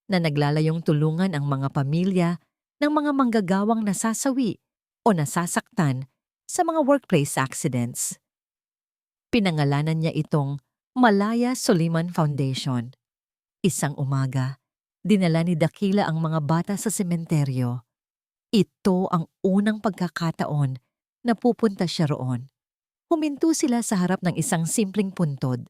na naglalayong tulungan ang mga pamilya ng mga manggagawang nasasawi o nasasaktan sa mga workplace accidents. Pinangalanan niya itong Malaya Soliman Foundation. Isang umaga, dinala ni Dakila ang mga bata sa sementeryo. Ito ang unang pagkakataon na pupunta siya roon. Huminto sila sa harap ng isang simpleng puntod.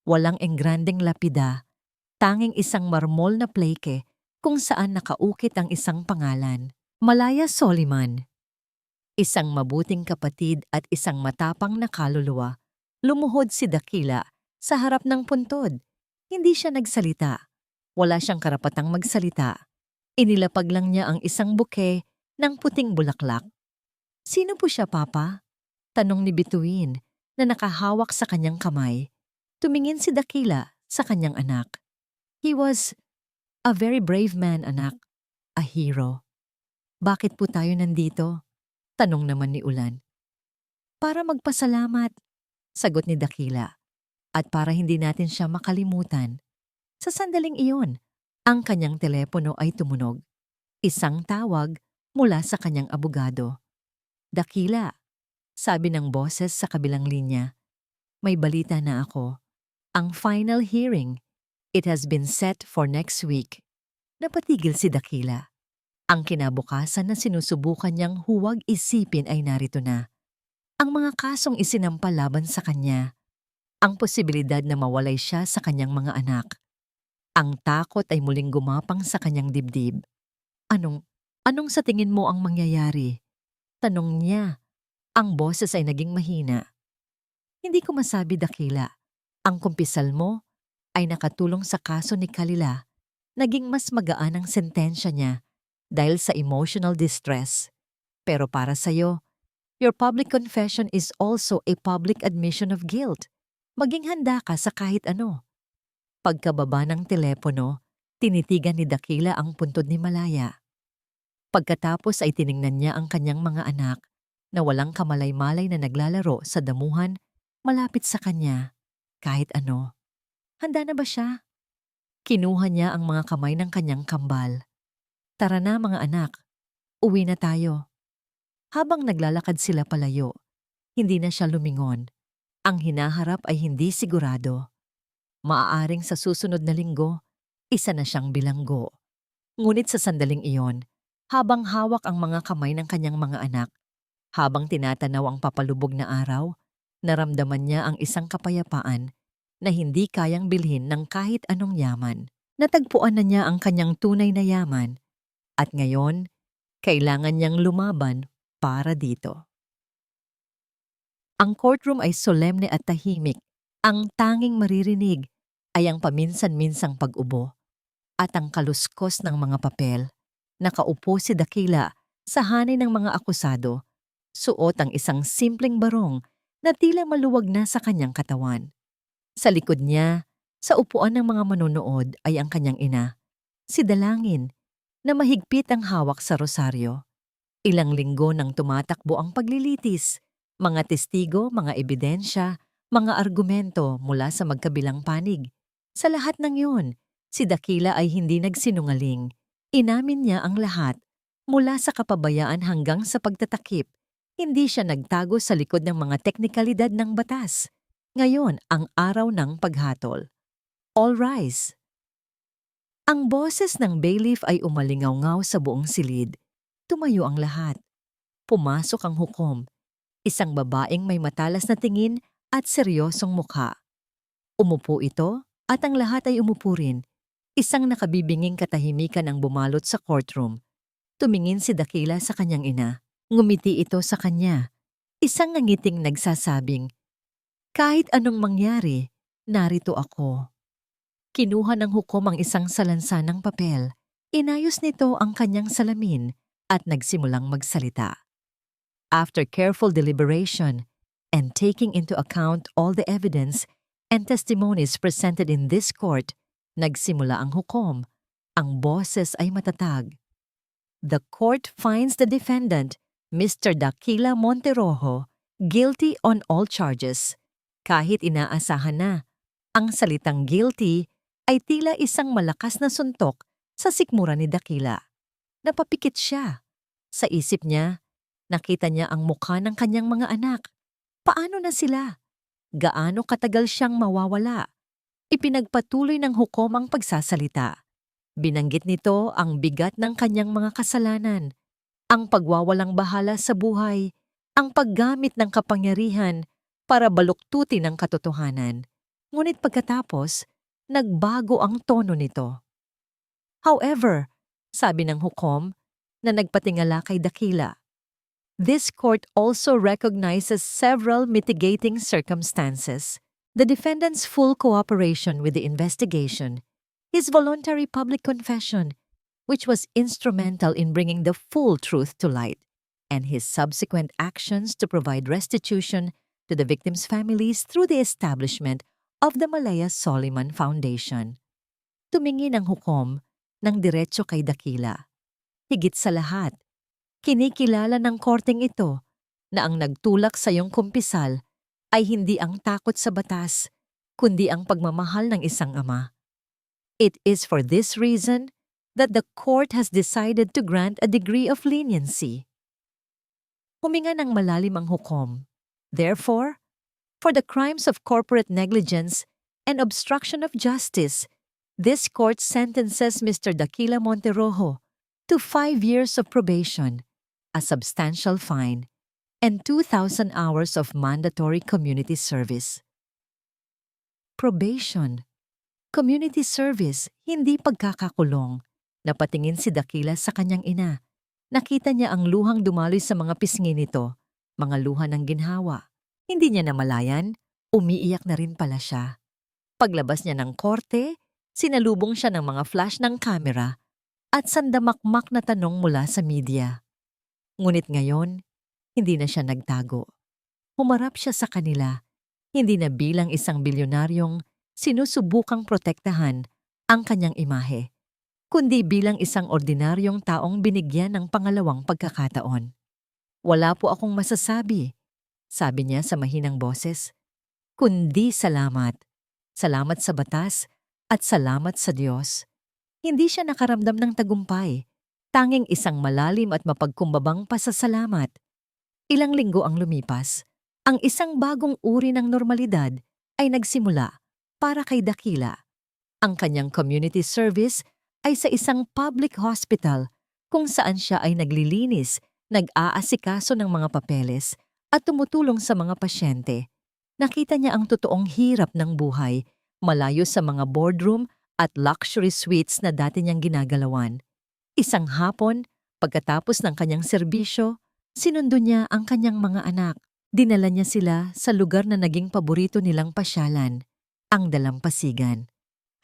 Walang engrandeng lapida, tanging isang marmol na pleke kung saan nakaukit ang isang pangalan. Malaya Soliman. Isang mabuting kapatid at isang matapang na kaluluwa. Lumuhod si Dakila sa harap ng puntod. Hindi siya nagsalita. Wala siyang karapatang magsalita. Inilapag lang niya ang isang buke ng puting bulaklak. "Sino po siya, Papa?" tanong ni Bituin na nakahawak sa kanyang kamay. Tumingin si Dakila sa kanyang anak. "He was a very brave man, anak. A hero." "Bakit po tayo nandito?" tanong naman ni Ulan. "Para magpasalamat," sagot ni Dakila. "At para hindi natin siya makalimutan." Sa sandaling iyon, ang kanyang telepono ay tumunog. Isang tawag mula sa kanyang abogado. "Dakila," sabi ng boses sa kabilang linya. "May balita na ako. Ang final hearing, it has been set for next week." Napatigil si Dakila. Ang kinabukasan na sinusubukan niyang huwag isipin ay narito na. Ang mga kasong isinampa laban sa kanya. Ang posibilidad na mawalay siya sa kanyang mga anak. Ang takot ay muling gumapang sa kanyang dibdib. Anong, anong sa tingin mo ang mangyayari? Tanong niya. Ang boses ay naging mahina. Hindi ko masabi, Dakila. Ang kumpisal mo ay nakatulong sa kaso ni Kalila. Naging mas magaan ang sentensya niya dahil sa emotional distress. Pero para sa'yo, your public confession is also a public admission of guilt. Maging handa ka sa kahit ano. Pagkababa ng telepono, tinitigan ni Dakila ang puntod ni Malaya. Pagkatapos ay tiningnan niya ang kanyang mga anak na walang kamalay-malay na naglalaro sa damuhan malapit sa kanya. Kahit ano. Handa na ba siya? Kinuha niya ang mga kamay ng kanyang kambal. Tara na mga anak, uwi na tayo. Habang naglalakad sila palayo, hindi na siya lumingon. Ang hinaharap ay hindi sigurado. Maaaring sa susunod na linggo, isa na siyang bilanggo. Ngunit sa sandaling iyon, habang hawak ang mga kamay ng kanyang mga anak, habang tinatanaw ang papalubog na araw, naramdaman niya ang isang kapayapaan na hindi kayang bilhin ng kahit anong yaman. Natagpuan na niya ang kanyang tunay na yaman at ngayon, kailangan niyang lumaban para dito. Ang courtroom ay solemne at tahimik. Ang tanging maririnig ay ang paminsan-minsang pag-ubo at ang kaluskos ng mga papel. Nakaupo si Dakila sa hanay ng mga akusado, suot ang isang simpleng barong na tila maluwag na sa kanyang katawan. Sa likod niya, sa upuan ng mga manonood ay ang kanyang ina, si Dalangin, na mahigpit ang hawak sa rosaryo. Ilang linggo nang tumatakbo ang paglilitis, mga testigo, mga ebidensya, mga argumento mula sa magkabilang panig. Sa lahat ng yun, si Dakila ay hindi nagsinungaling. Inamin niya ang lahat, mula sa kapabayaan hanggang sa pagtatakip. Hindi siya nagtago sa likod ng mga teknikalidad ng batas. Ngayon ang araw ng paghatol. All rise. Ang boses ng bailiff ay umalingaw-ngaw sa buong silid. Tumayo ang lahat. Pumasok ang hukom. Isang babaeng may matalas na tingin at seryosong mukha. Umupo ito at ang lahat ay umupo rin. Isang nakabibinging katahimikan ang bumalot sa courtroom. Tumingin si Dakila sa kanyang ina. Ngumiti ito sa kanya. Isang ngangiting nagsasabing, kahit anong mangyari, narito ako. Kinuha ng hukom ang isang salansanang papel. Inayos nito ang kanyang salamin at nagsimulang magsalita. After careful deliberation and taking into account all the evidence and testimonies presented in this court, nagsimula ang hukom. Ang boses ay matatag. The court finds the defendant, Mr. Dakila Monterrojo, guilty on all charges. Kahit inaasahan na, ang salitang guilty ay tila isang malakas na suntok sa sikmura ni Dakila. Napapikit siya. Sa isip niya, nakita niya ang mukha ng kanyang mga anak. Paano na sila? Gaano katagal siyang mawawala? Ipinagpatuloy ng hukom ang pagsasalita. Binanggit nito ang bigat ng kanyang mga kasalanan, ang pagwawalang bahala sa buhay, ang paggamit ng kapangyarihan para baluktutin ang katotohanan. Ngunit pagkatapos, nagbago ang tono nito. However, sabi ng hukom na nagpatingala kay Dakila, this court also recognizes several mitigating circumstances. The defendant's full cooperation with the investigation, his voluntary public confession, which was instrumental in bringing the full truth to light, and his subsequent actions to provide restitution to the victims' families through the establishment of the Malaya Soliman Foundation. Tumingin ang hukom ng diretso kay Dakila. Higit sa lahat, kinikilala ng korteng ito na ang nagtulak sa iyong kumpisal ay hindi ang takot sa batas, kundi ang pagmamahal ng isang ama. It is for this reason that the court has decided to grant a degree of leniency. Huminga ng malalim ang hukom. Therefore, for the crimes of corporate negligence and obstruction of justice, this court sentences Mr. Dakila Monterrojo to 5 years of probation, a substantial fine, and 2,000 hours of mandatory community service. Probation. Community service, hindi pagkakakulong. Napatingin si Dakila sa kanyang ina. Nakita niya ang luhang dumaloy sa mga pisngi nito, mga luha ng ginhawa. Hindi niya namalayan, umiiyak na rin pala siya. Paglabas niya ng korte, sinalubong siya ng mga flash ng kamera at sandamakmak na tanong mula sa media. Ngunit ngayon, hindi na siya nagtago. Humarap siya sa kanila, hindi na bilang isang bilyonaryong sinusubukang protektahan ang kanyang imahe, kundi bilang isang ordinaryong taong binigyan ng pangalawang pagkakataon. Wala po akong masasabi, sabi niya sa mahinang boses, kundi salamat. Salamat sa batas at salamat sa Diyos. Hindi siya nakaramdam ng tagumpay, tanging isang malalim at mapagkumbabang pasasalamat. Ilang linggo ang lumipas, ang isang bagong uri ng normalidad ay nagsimula para kay Dakila. Ang kanyang community service ay sa isang public hospital kung saan siya ay naglilinis, nag-aasikaso ng mga papeles at tumutulong sa mga pasyente. Nakita niya ang totoong hirap ng buhay, malayo sa mga boardroom at luxury suites na dati niyang ginagalawan. Isang hapon, pagkatapos ng kanyang serbisyo, sinundo niya ang kanyang mga anak. Dinala niya sila sa lugar na naging paborito nilang pasyalan, ang Dalampasigan.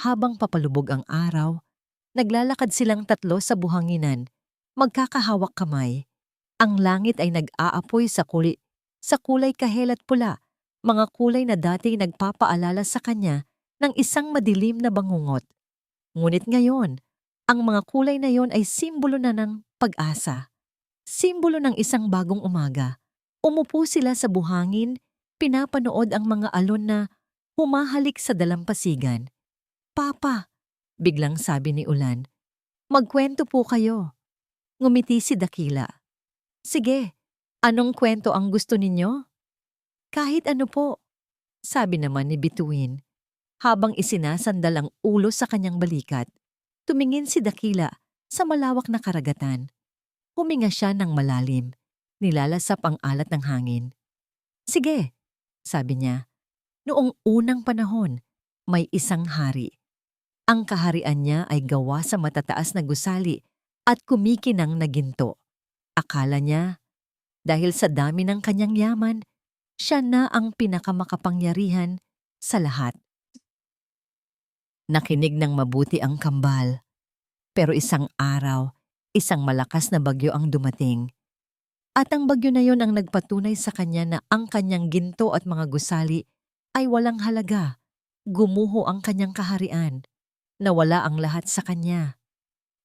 Habang papalubog ang araw, naglalakad silang tatlo sa buhanginan, magkakahawak kamay. Ang langit ay nag-aapoy sa kulay kahel at pula, mga kulay na dati nagpapaalala sa kanya ng isang madilim na bangungot. Ngunit ngayon, ang mga kulay na yon ay simbolo na ng pag-asa. Simbolo ng isang bagong umaga. Umupo sila sa buhangin, pinapanood ang mga alon na humahalik sa dalampasigan. "Papa," biglang sabi ni Ulan, "magkwento po kayo." Ngumiti si Dakila. "Sige, anong kwento ang gusto ninyo?" "Kahit ano po," sabi naman ni Bituin. Habang isinasandal ang ulo sa kanyang balikat, tumingin si Dakila sa malawak na karagatan. Huminga siya ng malalim. Nilalasap ang alat ng hangin. "Sige," sabi niya. "Noong unang panahon, may isang hari. Ang kaharian niya ay gawa sa matataas na gusali at kumikinang na ginto. Akala niya, dahil sa dami ng kanyang yaman, siya na ang pinakamakapangyarihan sa lahat." Nakinig ng mabuti ang kambal. Pero isang araw, isang malakas na bagyo ang dumating. At ang bagyo na yon ang nagpatunay sa kanya na ang kanyang ginto at mga gusali ay walang halaga. Gumuho ang kanyang kaharian. Nawala ang lahat sa kanya.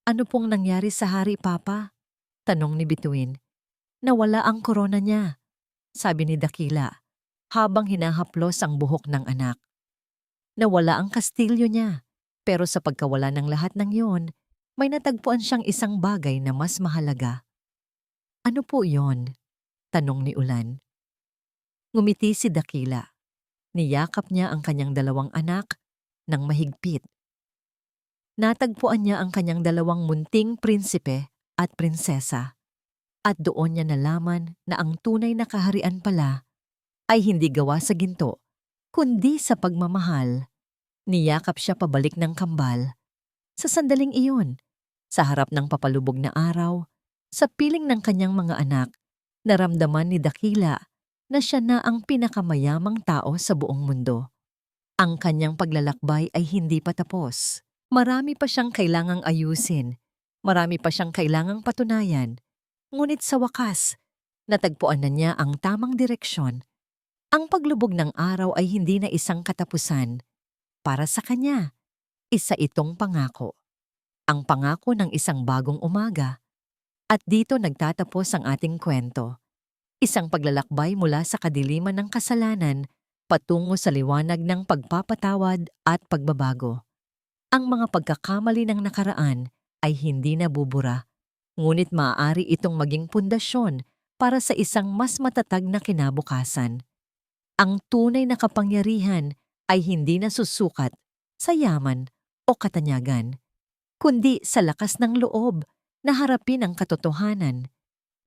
"Ano pong nangyari sa hari, Papa?" tanong ni Bituin. "Nawala ang korona niya," sabi ni Dakila, habang hinahaplos ang buhok ng anak. "Nawala ang kastilyo niya, pero sa pagkawala ng lahat ng yon, may natagpuan siyang isang bagay na mas mahalaga." "Ano po yon?" tanong ni Ulan. Ngumiti si Dakila. Niyakap niya ang kanyang dalawang anak ng mahigpit. Natagpuan niya ang kanyang dalawang munting prinsipe at prinsesa. At doon niya nalaman na ang tunay na kaharian pala ay hindi gawa sa ginto, kundi sa pagmamahal. Niyakap siya pabalik ng kambal. Sa sandaling iyon, sa harap ng papalubog na araw, sa piling ng kanyang mga anak, naramdaman ni Dakila na siya na ang pinakamayamang tao sa buong mundo. Ang kanyang paglalakbay ay hindi pa tapos. Marami pa siyang kailangang ayusin. Marami pa siyang kailangang patunayan. Ngunit sa wakas, natagpuan na niya ang tamang direksyon. Ang paglubog ng araw ay hindi na isang katapusan. Para sa kanya, isa itong pangako. Ang pangako ng isang bagong umaga. At dito nagtatapos ang ating kwento. Isang paglalakbay mula sa kadiliman ng kasalanan patungo sa liwanag ng pagpapatawad at pagbabago. Ang mga pagkakamali ng nakaraan ay hindi nabubura, ngunit maaari itong maging pundasyon para sa isang mas matatag na kinabukasan. Ang tunay na kapangyarihan ay hindi nasusukat sa yaman o katanyagan, kundi sa lakas ng loob na harapin ang katotohanan,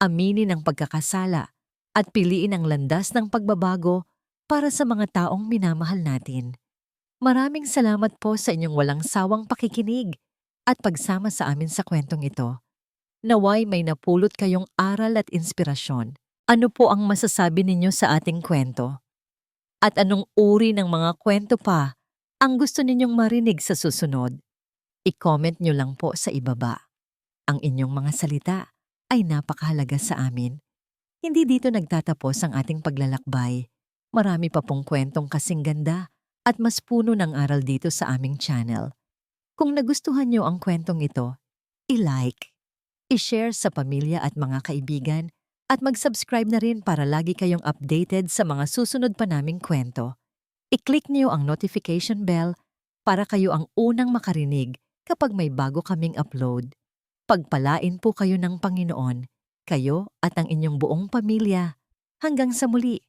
aminin ang pagkakasala at piliin ang landas ng pagbabago para sa mga taong minamahal natin. Maraming salamat po sa inyong walang sawang pakikinig at pagsama sa amin sa kwentong ito. Naway may napulot kayong aral at inspirasyon. Ano po ang masasabi ninyo sa ating kwento? At anong uri ng mga kwento pa ang gusto ninyong marinig sa susunod? I-comment nyo lang po sa ibaba. Ang inyong mga salita ay napakahalaga sa amin. Hindi dito nagtatapos ang ating paglalakbay. Marami pa pong kwentong kasing ganda at mas puno ng aral dito sa aming channel. Kung nagustuhan nyo ang kwentong ito, i-like, i-share sa pamilya at mga kaibigan, at mag-subscribe na rin para lagi kayong updated sa mga susunod pa naming kwento. I-click niyo ang notification bell para kayo ang unang makarinig kapag may bago kaming upload. Pagpalain po kayo ng Panginoon, kayo at ang inyong buong pamilya. Hanggang sa muli.